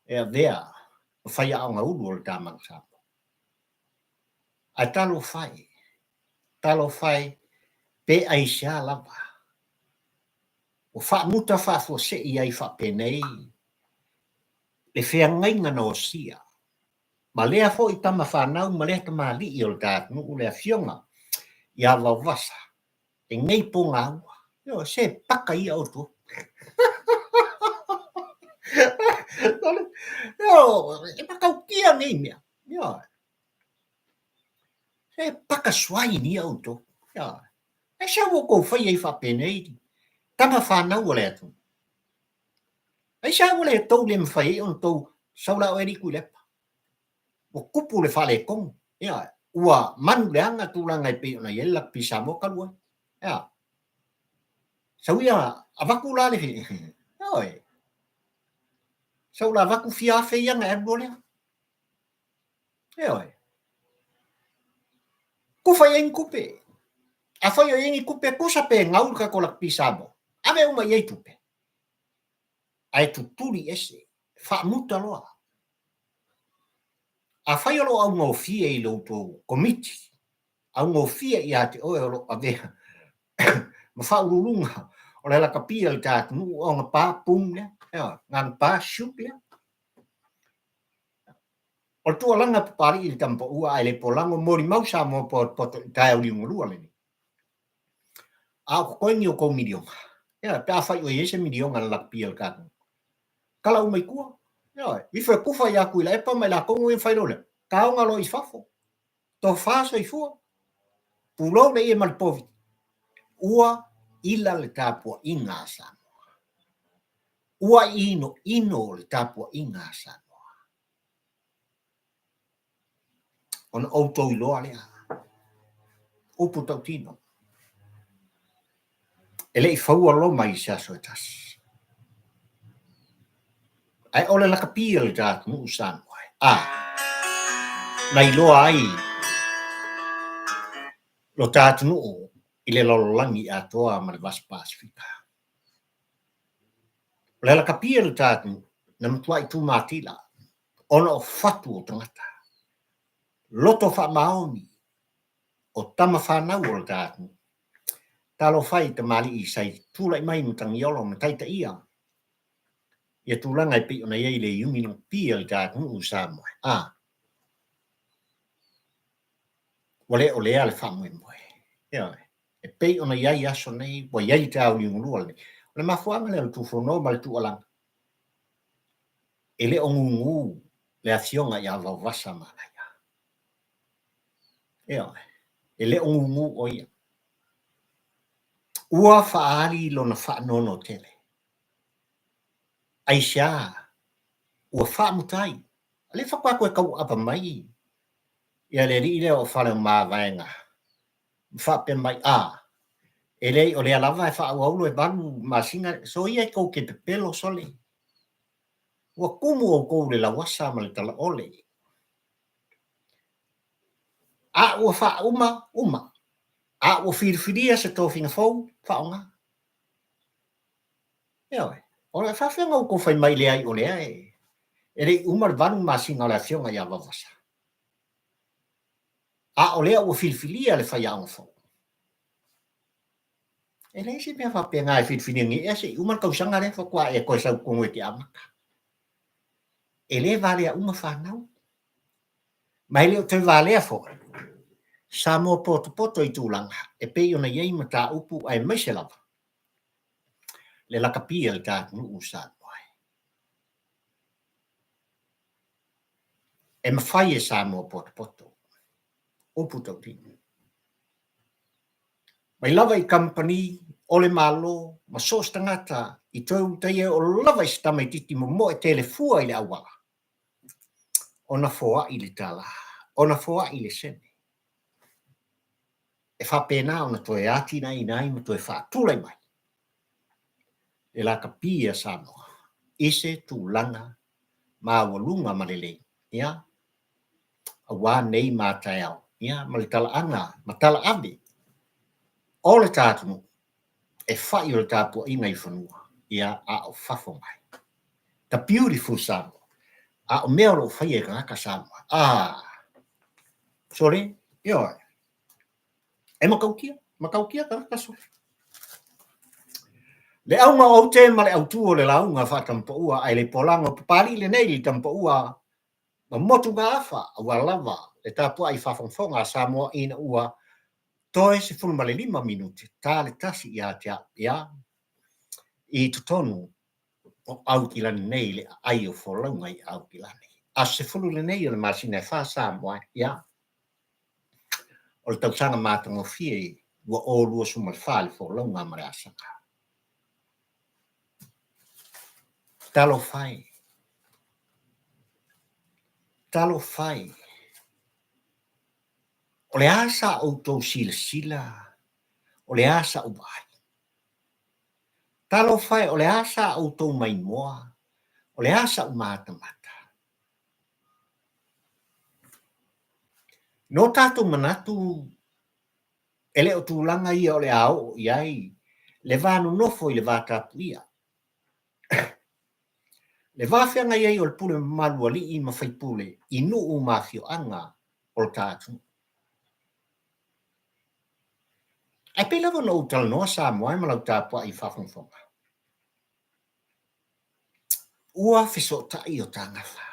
E vea, fai a nga ulu o tamang sa. A talo fai, pe aisha lava. O fa muta fa fo se ia fa penei. Le fea ngainga no sia. Ma lea fo i tama whanau, ma lea tama li i o tātu, o lea fionga, i awa wasa. E ngei po ngā ua. Yo, se paka i au tu. Yo, e paka ukia ngei mea. Yo. Se paka swai ni au tu. Yo. E sa wo kou whai ei whapenei. Tama whanau o lea tu. E sa wo lea tau le mwhai on tau saula o eri kulepa. O kupu le whale kong. Yo. Ua manu le anga tūlanga i pe ona yela pisa mo kalua. Ya. Sauia avaku la le. Oi. Sau la vaku fia fe yang e bole. Oi. Ku fa yang kupe. A fa yo yang kupe ko sa pe ngaul ka ko la pisa mo. Ave uma ye tupe. Ai tu tuli ese. Fa muta loa. A fa yo lo au ngo fie i lo to komiti. Au ngo fie i ate o lo ave. Ma fa urunga. O la kapia il tat nu o nga pa pum ne. Ngan pa shup le. O tu langa pari il tampo ua ai le polango mori mausa mo po tai uli ngulua le. A ko ni o ko milionga. Ya ta fa yo ese milionga la pia ka. Kala umai kua. Ya, i fa kufa ya ku la pa mai la ko ngui fa le. Ka nga lo i fafo. To fa so i fu. Pulo le e mal povi. Ua ila le tapo inga sa. Ua ino le tapo inga sa. On auto i loa lea. Upu tau tino. Ele i faua lo mai sa so tas. Ai ole la kapia le tat mu usan. Nai loa ai. Lo tat nu i le lololangi a toa ma le vas Pasifika. Le la kapia le tat na mtua i tu matila. Ona o fatu o tangata. Loto fa maoni. O tama whanau o le tat. Talo fai te mali i sai tūlai mai mutangi olo ma taita ia. Ia tūlanga i pi ona iei le yungi no pia le tat nu usan. Wale o lea le whamui moe. Ia, e pei ona iai aso nei, wa iai tau li ngulua nei. Le mafuanga le tu whono ma le tu alanga. E le ongungu le afionga ia wawasa malaya. Ia, e le ongungu o ia. Ua whaari lo na whaanono tele. Aisha, ua whaamutai. Le whapako e kau apa mai. Ia le ri le o whale maa vaenga. Whape mai ele o le alava e wha au e banu masinga so ia ko ke pelo sole wa kumu o ko le lawasa ma le tala ole o fa uma o firfiria se to finga fo fa nga o le fa fenga ko fa mai le ai o le ai ele uma banu masinga la fiona ya vavasa o le o firfiria le fa ya un fo ele se me fa penga firfiria ngi ese uma ka usanga le fa kwa e ko sa ko ngoti amaka ele vale a uma whanau. Mai leo te vale a fo. Sa mo poto i tūlanga. E pei ona iei ma tā upu ai maise lava. Le laka pia le tā nu usan moai. E mawhai e sa mo poto. Upu tau tini. Mai lava i company, ole malo, ma sos tangata, i tau teie o lava i stama i titi mo e telefua i le awala. Ona foa i le tala. Ona foa i le sene. E fa pena ona toe ati nai ma toe fa tūlai mai. E la kapia sano. Ise tūlanga ma walunga malele. Ia. awa nei mātaiao. Ia, malitala anga, matala ave. O le tātunu, e whai o le tāpua i ngai whanua. Ia, a o whafo mai. The beautiful Samoa. A o mea lo whai e kangaka Samoa. Sorry, ia. E makaukia kangaka sorry. Le aunga o te ma le autua le launga whatampa ua ai le polanga papali le nei li tampa ua ma motu ngā awha ua lava le tāpua ai whawhangwhonga Samoa ina ua toe se 45 minuti tā le tasi ia tia i tutonu o aukilani nei le ai o wholaunga i aukilani. A se fulu le nei o le masina e wha Samoa ia o le tausanga mātango fie ua o lua suma le wha le wholaunga mare asanga. Talo fai. O le asa o tau sila. O le asa o bai. Talo fai o le asa o tau mai moa. O le asa o mata. No tātou manatu ele o tūlanga ia o le ao iai le vānu nofo i le vātapu ia. Le vāwhianga iai o le pule malua li i mawhaipule i nuu mawhio anga o le tātou. Ai pe lava no utala noa Samoa ma lau tāpua i whawhangwhonga. Ua whiso tai o tāngawha.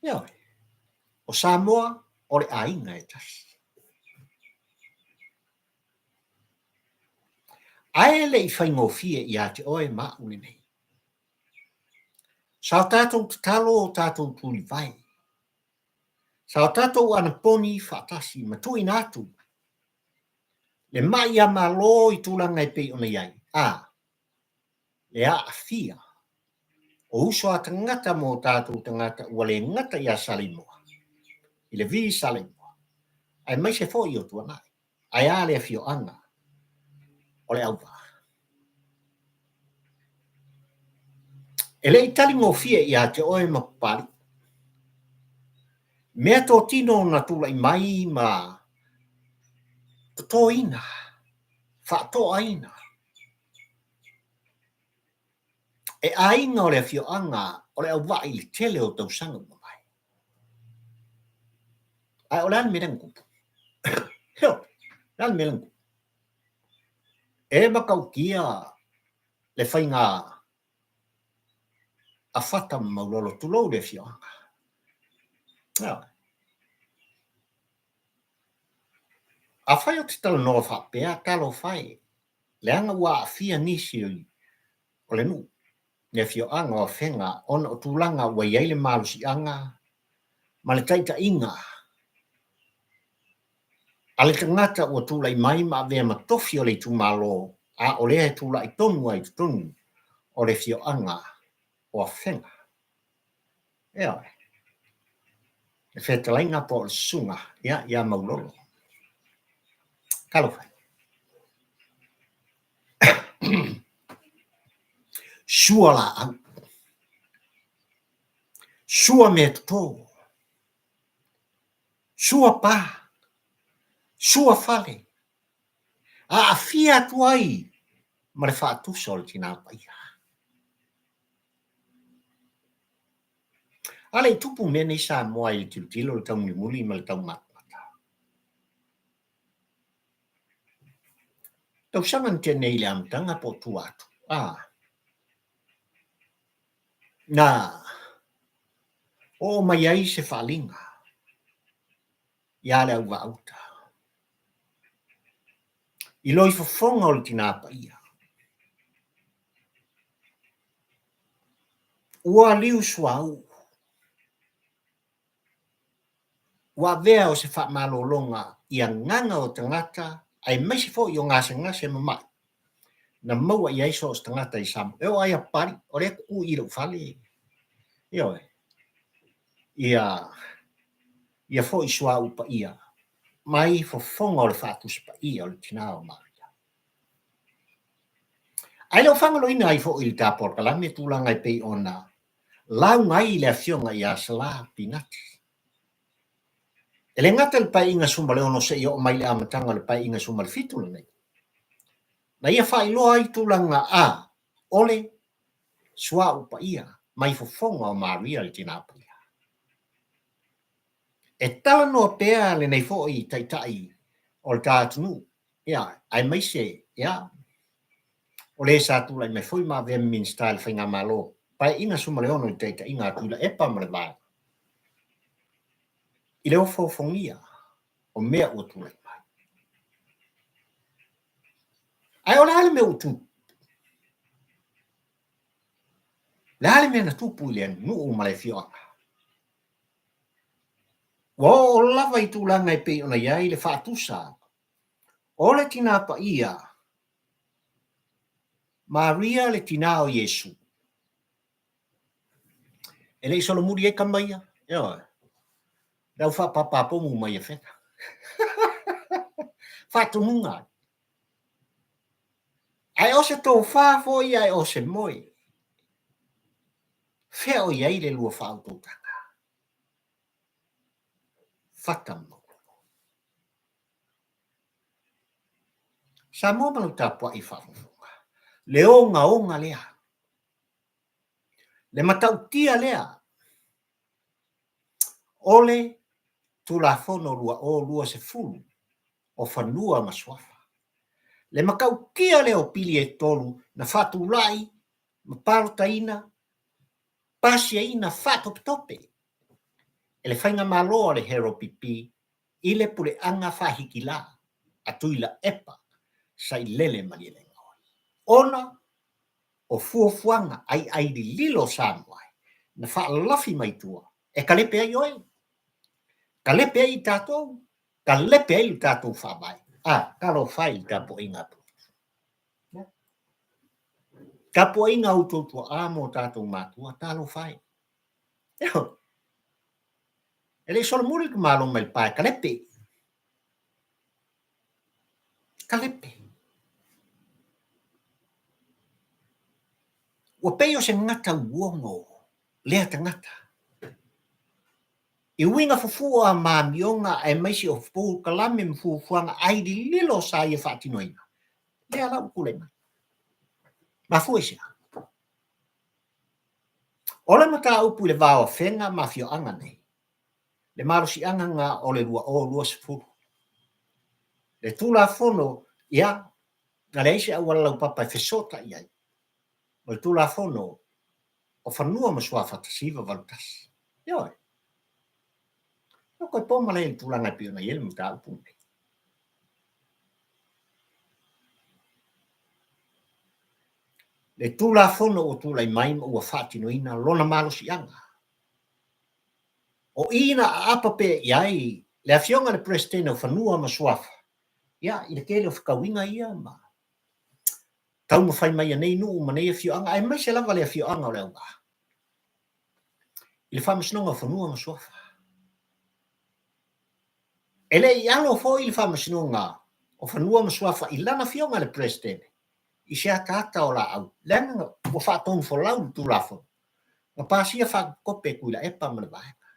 Ioi, o Samoa o le ainga e tasi. Ai le i whaingofie i ate oe mauni nei. Sao tātou talo o tātou tūli vai. Sao tātou ana poni whatasi matui nātu. Le mai a malo i tūlanga i pei ona iai. Le a fia. O uso a tangata mo tātou tangata ua le ngata i a salimoa. I le vi salimoa. Ai mai se fo i o tuanai. Ai a le fio anga. O le auwa. Ele i tali ngofie i a te oe mapari. Mea tō tino na tula i mai ma tō ina. Whato aina. E ainga o le fio anga o le auwa i le tele o tau sanga mai. Ai o lan merengu. Heo, lan merengu. E makau kia le whainga a whata maulolo tulou le fio anga. A whai o te talo noa whapea, talo whai. Le anga ua a fia nisi o le nu. Le fio anga o whenga, ona o tūlanga ua iei le malusi anga, ma le taita inga. A le tangata ua tūla i mai ma vea ma tofi o le tūmalo, a o lea tūla i tonu ai tonu o le fio anga o whenga. Ea, le whetalainga po o le sunga, ia maulolo. Kalo whai. Sua la au. Sua me tō. Sua pā. Sua whale. A fia tuai. Ma le whaatu sol tina paia. Ale tupu mene sa moa i tilo le tau muli ma le tau matmata. Tau sangan tenei le amtanga po tuatu. Na, o mai ai se whalinga. Ia le au auta. I loi fofonga o le tinapa ia. Ua liu suau. Ua vea o se wha malolonga ia nganga o tangata ai mai se fo i o ngase mamai. Na maua i aiso o tangata i Samoa. Eo ai a pari, o rea ku i lau whale. Eo e. Ia fo i sua upa ia. Mai fo fonga o le whaatus pa ia o le tinao maria. Ai lau whangalo ina ai fo i le tāpor kalame tūlanga i pei ona. lau ngai le afionga ia sala pinati. Ele ngata le pai inga sumba le ono se i o mai le amatanga le pai inga sumba le fitu le nei. Na ia whai loa i tūlanga a, ole, sua upa ia, mai fofonga o Maria le tina apa ia. E tala no pea le nei fo i taitai o le tātunu, ia, ai mai se, ia, o le sa tula i mai foi ma vea min style whainga malo, pai inga sumba le ono i taitai inga tula epa ma le vai. I leo fofongia, o mea ua tula i mai. Ai o le ale mea utu. Le ale mea na tupu i le nu o ma le fioanga. O lava i tūlanga i pe ona iai le whaatusa. O le tina pa ia, Maria le tina o Yesu. E le isolo muri e kamaia. Eo, rau whapapapo mu mai e whena. Whaatununga. Ai o se tō whafo i ai o se moi. Whea o iai le lua whautotanga. Whatamo. Sa mua malu tāpua i whafunga. Le onga lea. Le matautia lea. Ole tulafono lua o lua se fulu. O whanua maswafa. Le makautia leo pili e tolu na whatu lai, mapalota ina, pasia ina whatopitope. E le whainga maloa le hero pipi, i le pule anga whahiki la, atuila epa, sa i lele maliele ngoi. Ona, o fuafuanga ai di lilo samuai, na whaalafi mai tua, e kalepe ai oi. Kalepe ai tātou, kalepe ai tātou whabai. Kalo whai tapo inga pu. Tapo inga utotua amo tātou mātua, talo whai. Eo. Ele solo muri ki malo mai pai, kalepe. Kalepe. Ua peo se ngata uongo, lea ta ngata. I winga fufua mamionga e maisi o fupu kalame mfufuanga ai di lilo sa ia whaatinoina. Lea lau kulema. Mafua isia. Ole mata upu le vāo whenga mafio anga nei. Le marosi anga ngā o le lua se furu. Le tula fono, ia, nga leise au wala lau papa e fesota iai. O le tula fono, o whanua masua whatasiva valutasi. Ioi. No koe pōma le tula ngai pio na iele mta upu nei. Le tula fono o tula i maima ua whaatino ina lona marosi anga. O ina apa pe iai, le afionga le presidente o whanua masuafa. Ia, i le kele o whakawinga ia ma. Tau ma whai mai anei nuu ma nei afioanga, ai mai se lava le afioanga o le auga. I le whamasnonga o whanua masuafa. Ele i alo fo i le whamasnonga o whanua masuafa i lana afionga le presidente. I se atata o la au. Lena o whaatonu fo lau tu lafo. Nga pāsia whakope kuila epa ma le vaeka.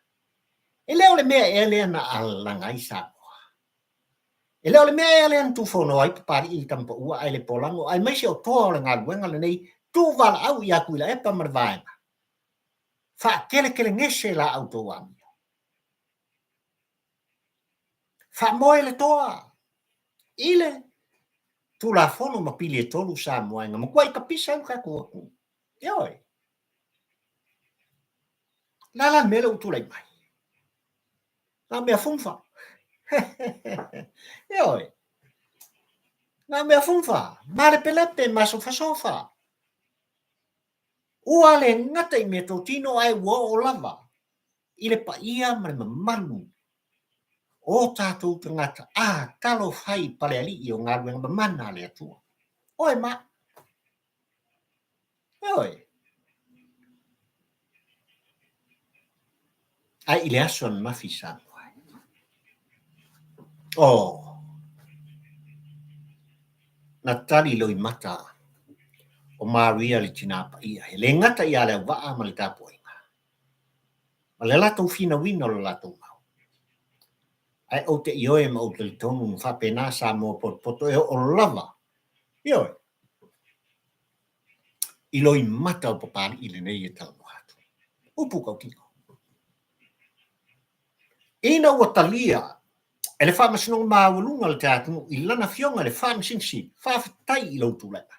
E leo le mea e lea na alanga i sa. E leo le mea e lea tu fono ai papari i tampa ua ai le polango. Ai maise o toa o le ngā luenga le nei tu wala au i akuila epa ma le vaeka. Wha kele ngese la au tō wami. Wha moe le toa. Ile tu la fono ma pili e tolu sa moenga. Ma kuai kapisa au kako aku. Ioi. Lala mele utu lai mai. Nga mea funfa. Ioi. Nga mea funfa. Mare pelepe maso fasofa. Ua le ngata i mea tō tino ai ua o lava. Ile pa ia ma le mamalu. O tātou te ngata. Talo whai pale ali i o ngā ruenga mamana le atua. Oi ma. Ioi. Ai ile ason mafi sa. Na tali loi mata o Maria le tinapa ia. Le ngata ia le waa ma le tapo inga. Ma le latou fina wina le latou mau. Ai o te ioe ma o te tonu whapena sa mo poto e o lava. Ioe. I loi mata o papari i le nei e tau hatu. Upu kau tiko. Ina ua talia, e le whamasino maawalunga le te atu, i lana fionga le whamasinsi, whawhitai i lau tūleka.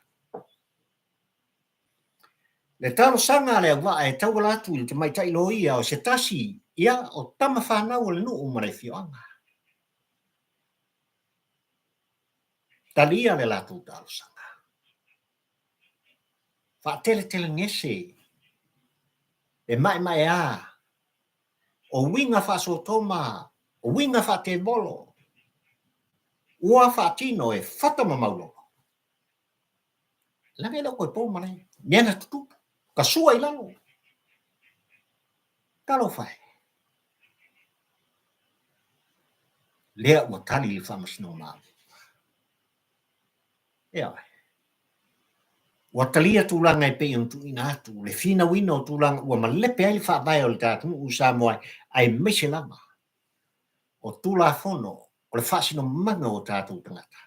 Le talo sanga le wa e tau latu i te mai tai loia o se tasi ia o tama whanau le nuu mare fionga. Talia le latu talo sanga. Tele ngese. E mai a. O winga so toma. O winga te bolo. Ua tino e whatama maulo. Langa ilo koe pō mare. Niana tutu. Ka sua i lalo. Talo whai. Lea ua tali i whamasino maa. Ea wai. Ua talia tūlanga i pe un tu ina atu. Le fina wina o tūlanga ua malepe ai whabai o le tātu u Samoa ai mese lama. O tūla fono o le whasino manga o tātu tangata.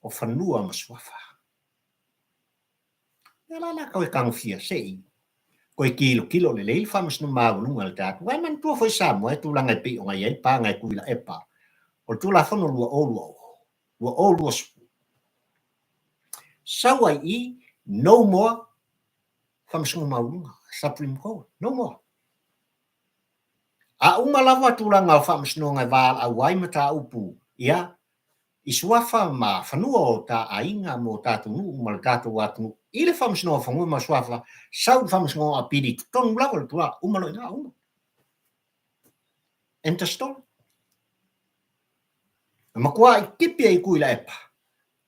O whanua maswafa. Nā lana koe kangwhia sei. Koe kilo le leil whamasino maununga le tātu. Wai man tua foi Samoa e tūlanga i pe o ngai ei pā ngai kuila epa. O tūla fono lua olua o. Lua olua spu. Sawa i no more whamasino maununga. Supreme Court. No more. A umalawa tūlanga o whamasino ngai wāl a waimata upu. Ia. Iswafa ma whanua o tā ainga mo tātu nuu ma tātu watu. Ile whamasino o whanua ma swafa. Sau whamasino a piri tonu lawa le tua. Umalo ina uma. Enter story. Ma kua i kipi ai kuila epa.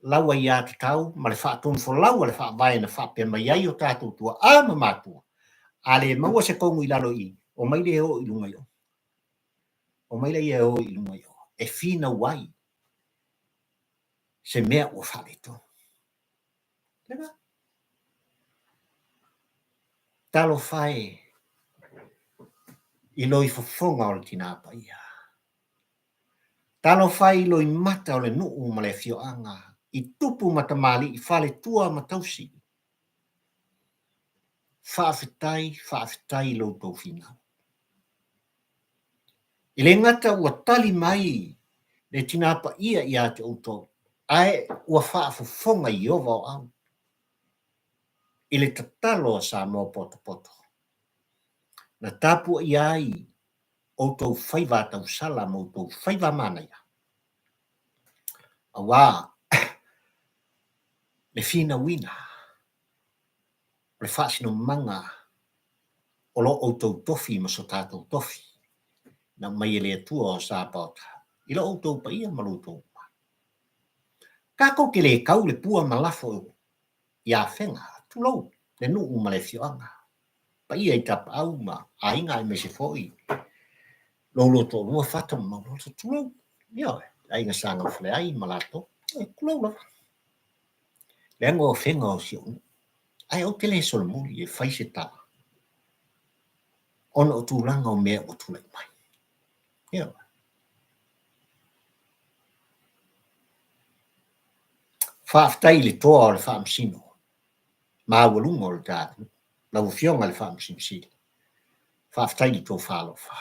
Lawa ia te tau, ma le whaatonu fo lawa le whaavai na whaapea mai ai o tātou tua ama mātua. Ale maua se kongu i lalo i, o maile e o i lunga yo. O maile e o i lunga yo. E fina wai. Se mea o whareto. Lega? Talo whae i loi fofonga o le tinapa ia. Talo whae i loi mata o le nuu ma le fioanga. I tupu matamali i whale tua matausi. Whaafetai lo tau whina. I le ngata ua tali mai le tinapa ia te auto. Ai ua whaafofonga i ova o au. I le tatalo sa mo poto. Na tapu i ai o tau whaiva tau sala mo tau whaiva mana ia. Awa. Le fina wina. Le whaasino manga. O lo o tau tofi ma so tātou tofi. Na mai le atua o sa pota. I lo o tau pa ia maluto. Kako ke le kau le pua malafo ia whenga. Tulou. Le nuu ma le fioanga. Pa ia i tapa au ma a inga i me se foi. Lolo to lua fata ma loto tulou. Ia a inga sanga ufle ai malato. Kulou la. Le ango o whenga o si onu. Ai o tele solomuli e whaise tala. Ono o tūranga o mea o tūlai mai. Ia. Whaaftai le toa o le whaamsino. Maawalunga o le tātu. Lau fionga le whaamsino sili. Whaaftai le toa whaalofa.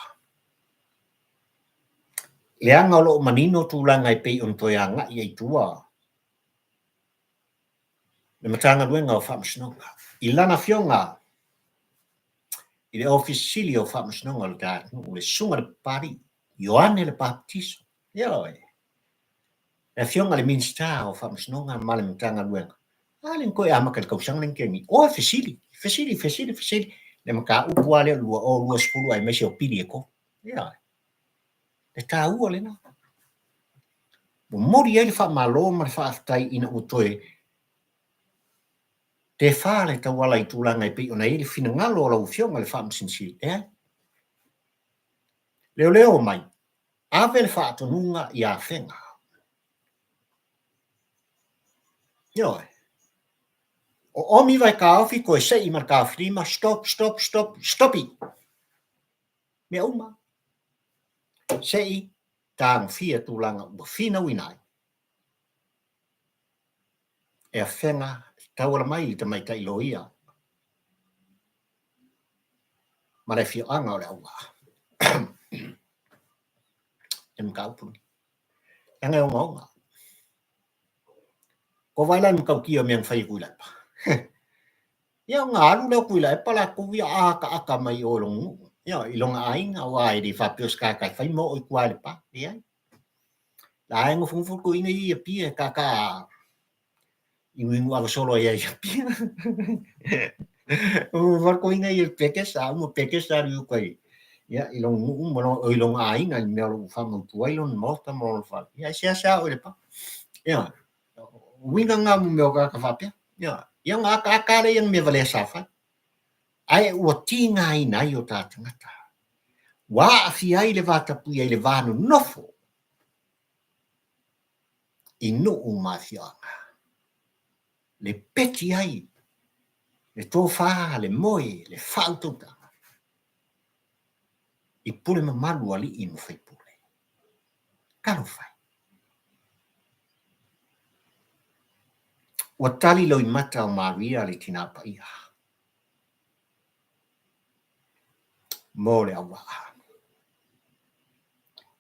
Le anga o loo manino tūlanga i pei on toianga i ei tua. Le matanga luenga o whaamsinonga. I lana fionga. I le office sili o whaamsinonga le tātu. O le sunga le pari. Ioane le baptiso. Ia oi. Le fionga le minsta o whaamsinonga ma le matanga luenga. Alen koe amaka le kausanga len kengi. O fesili. Le maka upua le lua o lua spulu ai mese o pili e ko. Ia oi. Le tā ua le na. Mori e le wha malo ma le whaaftai ina utoe. Te whaale ta wala i tūlanga i pei ona e le whina ngalo o lau fionga le whaamsinsi. Leo mai. Awe le whaatonunga i a whenga. Ioi. O omi vai ka awhi koe sei mar ka awhirima. Stopi. me uma sei tang fia tulanga bo fina winai e a whenga tawara mai te mai tai loia ma le fia anga o le aua e mga upuni e ngai o ngaunga ko vai lai mga kia meang whai kuila pa ia ngā alu leo kuila e pala kuvia aka mai o longu ia ilonga ainga wai di whapios kakai whai mo o kuale pa ia la engo funfu ko ina ia pia kaka ingu ava solo ia pia o var ko ina ia pekesa mo pekesa riu kai ia ilong mo ilong ainga me lo fa mo tuailon mota mo fa ia sia o le pa ia winga nga mo me o ka fa pia ia yang aka yang me vale safa ai o tinga ina yo ta tangata wa fi ai le vata pu ai le vano nofo inu umafianga le peti ai le tofa le moi le faltuta i pule mamalu ali inu fai pule kalo fai o tali lo imata o Maria le tinapa ia mo le awa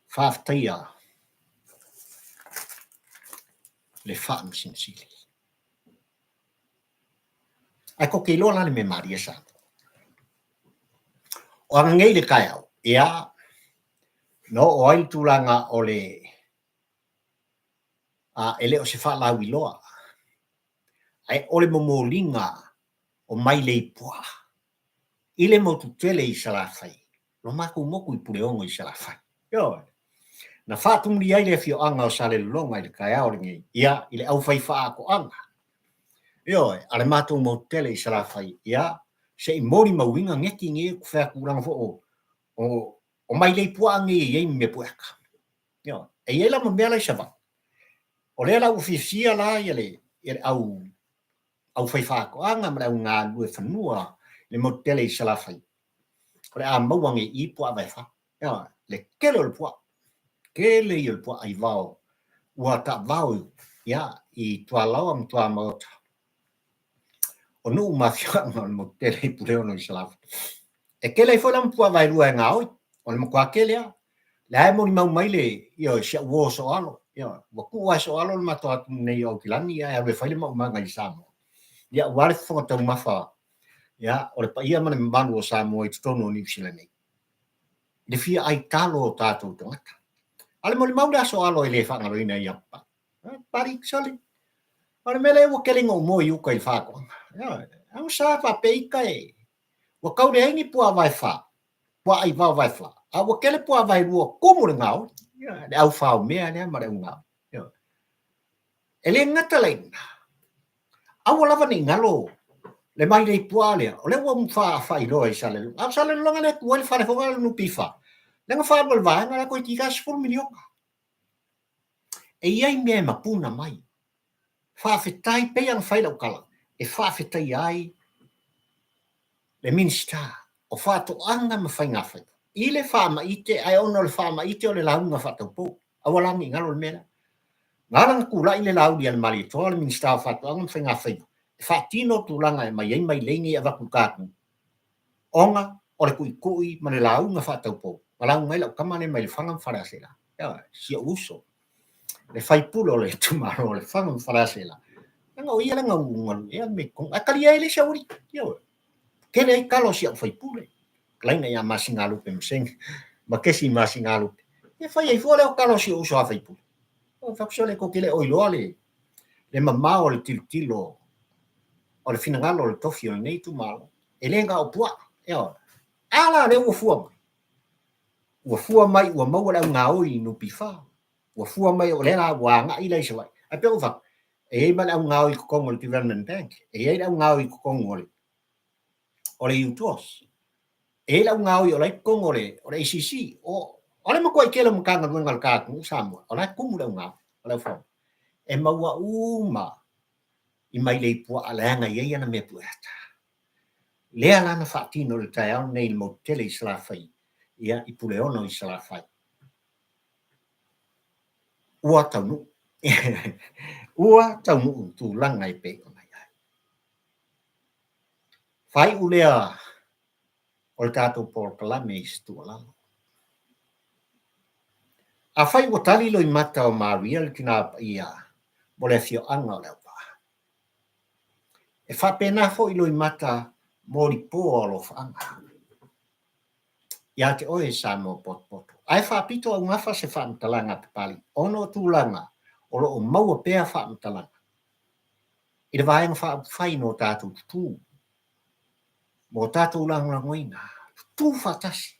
faftaia le fam sinsili ai ko ke lo la me Maria sa o ngai le kai au ia no oil tulanga ole ele o se fa la wiloa ai ole momolinga o mai le pua ile mo tutele i sala fai lo maku moku i puleongo i sala fai yo na fa tum dia ile fio anga o sale longa ile kai au ngi ia ile au fai fa ko anga yo ale matu mo tele i sala fai ia se i mori mawinga ngeti ngi ku fa kurang fo o mai le pua ngi ye me puaka yo e ia la mo mela i sava o le la ufisia la ile au fai fa ko anga ma nga lu fanua le motele i sala fai o le a mawangi i pua vai fa ya le kelo le pua kele i le pua ai vao ua ta vao ya i tua lau am tua maota o nu mafia no le motele i puleo no i sala e kele i fola pua vai lua ngau o le mokwa kele ya le ai mo ni mau mai le yo sia wo so alo ya wa ku wa so alo ma to nei o kilani ya be fai le mau manga i samo ya wale fo to mafa ya o le paia mana mbanu o Samoa i tono ni sila nei le fia ai talo tato tangata ale mo le mau da so alo ile fa ngalo ina ia pa pari sali ale mele o kelingo mo yu kai fa ko ya au sa fa pe kai o kau de ngi pua vai fa pua ai va vai fa a o kele pua vai ru como le ngau ya le au fa o me ne ma le ngau ya ele ngata le au lava ni ngalo le mai le puale o le wa fa i lo i sale a sale lo ngale ku le fa le fo no pifa le nga fa le va nga ko ti gas for milion e ia me ma puna mai fa fitai pe yang fai lo kala e fa fitai ai le minsta o fa to anga ma fa nga fa i le fa ma ite ai ono le fa ma ite o le la nga fa to po a wala ni ngalo le mena ngala ku la ile la u dia mali to le minsta fa to anga fa nga fa tino tulanga e mai lengi ava ku katu onga o le kui ma le launga fa tau po malau mai lau kamane mai le fangam farasela ya si uso le fai pulo le tumaro le fangam farasela nga o ia nga ngon ya me kon akali ele shauri yo kele ai kalo si fai pule laina ya masingalu pemseng ma ke si masingalu e fai ai fole o kalo si uso fai pule o fa sole ko kele o ilole le mama o le tilo o le finangalo le tofio nei tu malo elenga o pua yo ala le ua fua mai ua mau la ngau i no pifa ua fua mai o le la wa nga i le swa a pe ova e ma la ngau i ko ngol development bank e la ngau i ko ngol o le utos e la ngau i o le ko ngol o le ICC o le mo ko i kelo mo kanga ngal ka ku samo o la ku mo la ngau o la fo e ma ua uma i mai le pua ala nga ia na me puata le ala na fatino le tai au nei mo tele sla fai ia i pule ono i sala fai. Ua taunu. Ua taunu tu langa i pe o mai ai. Fai ulea o le tātou por kalame i stua lalo. A fai o tali lo i mata o Maria le tina ia mo le fio anga o le wā. E fa pena fo i lo i mata mo li po o lo whaanga. Ia te oe sa mo pot. Ai fa pito au ngafa se fa mtalanga te pali. Ono tūlanga o lo o maua pea fa mtalanga. I le vaenga fa fai no tātou tutu. Mo tātou langa ngoina. Tu fatasi.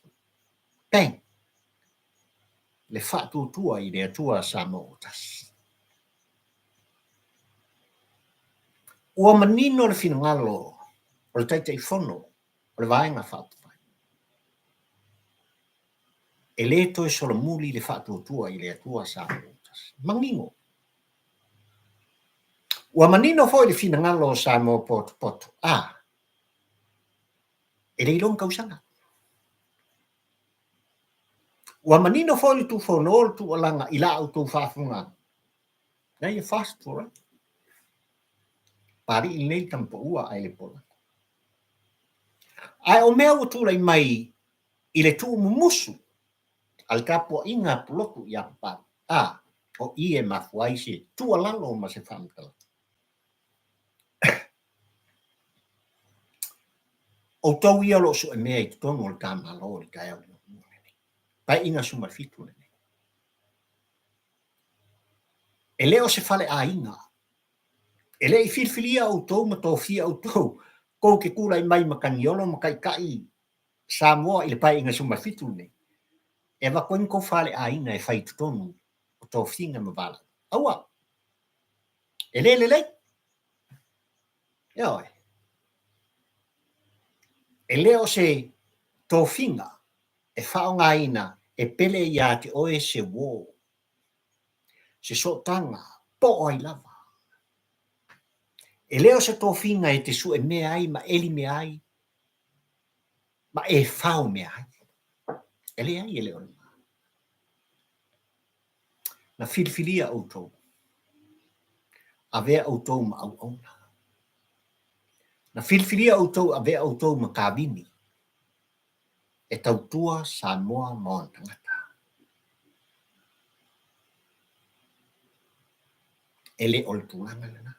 Peng. Le fa tutua i le atua sa mo tasi. Ua manino le fina ngalo o le taita i fono o le vaenga fa fai. E le to e solo muli le fa tutua i le atua sa mo tasi. Mangingo. Ua manino foi le fina ngalo sa mo pot. E le ilong kausanga. Ua manino foi le tu fono tu alanga ila au tu fafunga. Na ia fast for it. Pari i nei tampo ua ai le pola. Ai o mea tu lai mai i le tu mumusu al kapo inga puloku ia pa. O ie mafuai se tu alalo ma se famtala. O tau ia lo so e mea i tonu o le tamalo i kai au. Pai inga suma fitu ne. E leo se fale a inga. E le i filfilia au tau ma tofia au tau. Ko ke kula i mai makaniolo makai kai Samoa i le pai inga suma fitu ne. E wa koin ko fale a inga e fai tutonu o tofinga ma vala. Aua. E le. Ioi. E leo se tofinga e whaonga ina e pele ia te oe se wō. Se so tanga po ai lava. E leo se tofinga e te su e mea ai ma eli mea ai. Ma e whao mea ai. E le ai e leo. Na filfilia au tau. A vea au tau ma au auna. Na filfilia au tau a vea au tau ma kāwini. E tautua Samoa mo tangata. E le o le tūlanga lana.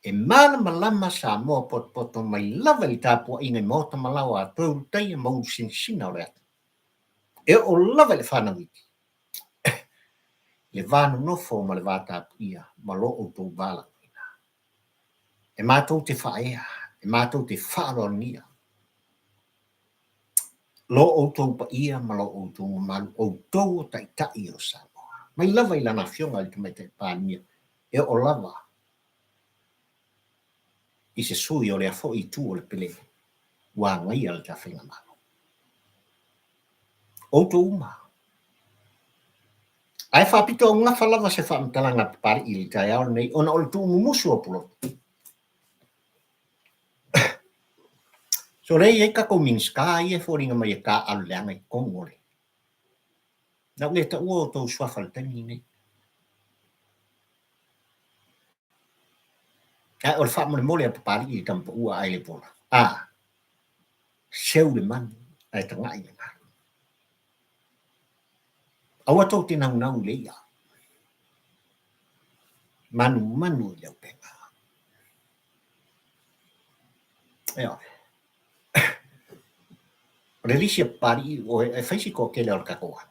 E mana malama Samoa pot mai lava i tāpua inga mota malawa a tau teia mau sinsina o le atu. E o lava le whanawiti. Le vānu nofo ma le vātāpu ia ma lo o tau bala. E mātou te whaea. E mātou te whaarania. Lo o tau pa ia ma lo o tau malu o tau o tai o Samoa. Mai lava i lana fionga i te te pānia. E o lava. I se sui o le afo i tu o le pele. Wa ngai al ta whenga malo. O tau uma. Ai whapito o ngā whalawa se whamtalanga pari i li tai au nei. Ona o le tu mumusu o pulo. So rei e kako minska i e fōringa mai e ka alu leanga i kongore. Nau le ta ua o tau swafal tani nei. Ai o le wha mole a papari i tampa ua ai le pola. Seu le manu ai ta ngai le ngā. Aua tau te nau le ia. Manu i leo penga. Eo. O le lisi a pari o e whaisi ko ke leo kakoa.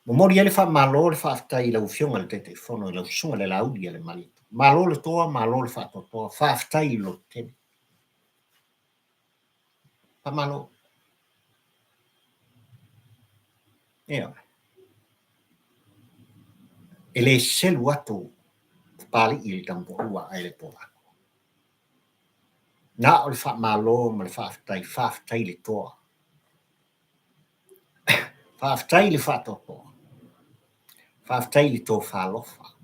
Mo mori ele fa malo le fa afta i la ufionga le tete fono i la usunga le laudi le malito. Malo le toa, malo le fa toa, fa afta i lo tene. Pa malo. Eo. E le selu atu pali i le tampo ua ai le pola. Na o le fa malo ma le fa afta i le toa. Fa afta i le fa toa. Fa afta i le toa fa lofa.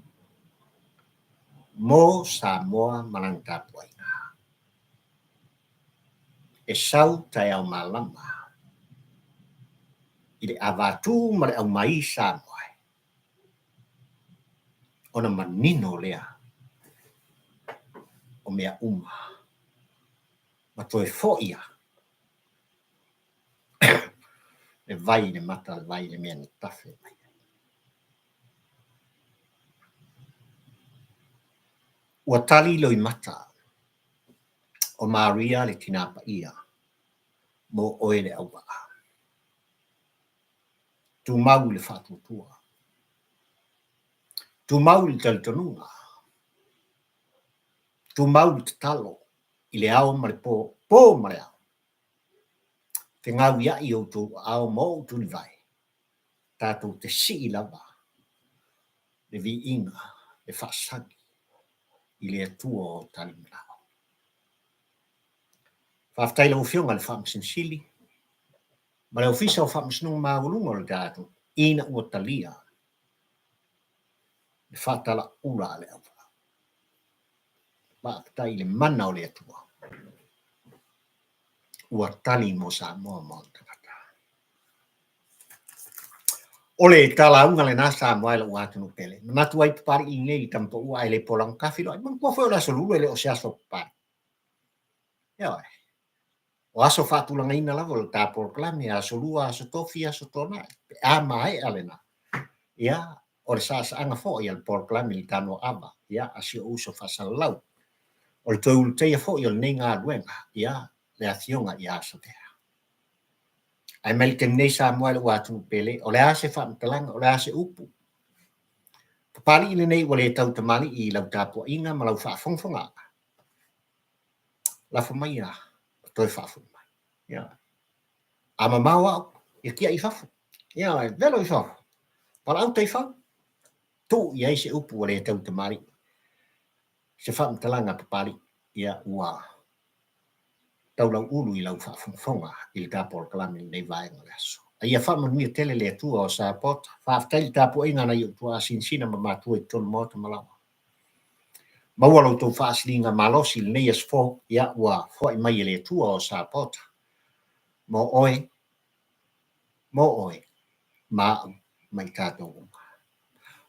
Mo Samoa malangtapu ai. e sau tai au malama. I le avatu ma le au mai Samoa. Ona manino lea. O mea uma. Ma toe foia. Le vai le mata le vai le mea ni tafe. Ua tali lo I mata. O Maria le tinapa ia. Mo oe le au waa. Tu mau le whatutua. Tu mau le talitonunga. Tu mau le talo. I le ao ma le po ma le ao. Te ngau ia I o tu ao mo tu li vai. Tātou te si lava. Le vi inga. Le whasagi. I le atua o tali mlao. Whaftai lau whionga le whamsinsili. Ma le ofisa o whamsinunga maulunga le tātou. Ina ua talia. Le whatala ura le au. Whaftai le mana o le atua. Ua tali mo sa moa mo takata. Ole talaunga le nasa moa le uatu no pele. Matu ai pari I nei tampo ua ele polang kafi lo. Man ko foi la solu ele o se aso pari. Ya. O aso fatulanga ina la vol ta por klami a solua aso tofia aso tona. A mai alena. Ya, o sa anga fo ia por klami tano aba. Ya, asio uso fasalau. O le tau te fo ia nei nga luenga. Ya, le acionga ia aso te. Ai mai te nei sa moa le watu pele o le ase fa mtalanga o le ase upu. Pali ile nei wale tau tamali I lau tapo inga ma lau fa fonfonga. La fomaya toi fa fomai. Ya. Ama mawa ia kia I fafu. Ya, velo I fafu. Pala au tai fa. Tu ia se upu wale tau tamali. Se fa mtalanga pali ia ua. Tau lau ulu I lau fa fonfonga I tapo kalami nei vai ngaso. Ia whama mia tele le tua o sa pota. Whaafteli tapu inga na iu tua sinsina ma matua I tonu mota malawa. Maua lau tau whaaslinga malosi le nei asfo ia ua fo I mai le tua o sa pota. Mo oe ma mai tātou.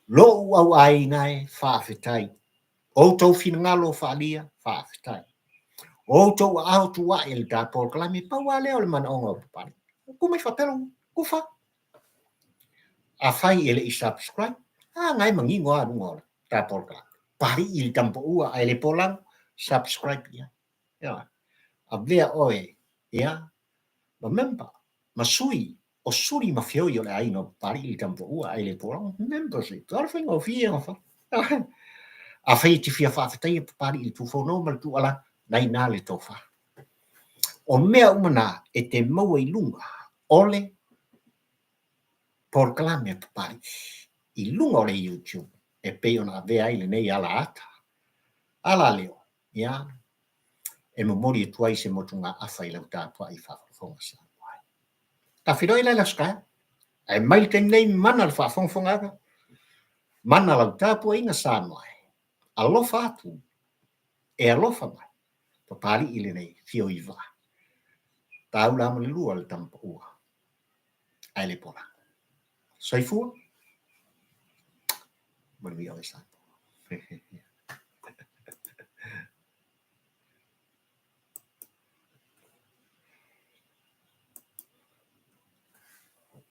Lo au ai ngai whaafetai. O tau finangalo whaalia whaafetai. O tau au tua il tapo kalami paua leo le mana onga pupani. Kumai whapelo kufa. A fai ele I subscribe. Ngai mangi ngoa ngoa ta polka. Pari il tampo ua ele polang subscribe ya. Ya. A vea oe ya. Ma member masui o suri ma fio yo le aino pari il tampo ua ele polang membership. Tarfing o fie o fa. A fai ti fia fa fatai pari il tu fo normal tu ala nai na le tofa. O mea umana e te maua I lunga ole por kalame pari I lunga o le YouTube e pe ona vea ile nei ala ata ala leo ya e momori e tuai se motunga afa I lau tātua I whafonga sa ta whiroi lai laska e mai te nei mana le whafonga mana lau tātua inga sa mai alofa atu e alofa mai papari ile nei fio I va tau la mo le lua le tampa ua ai le pora soifua But we always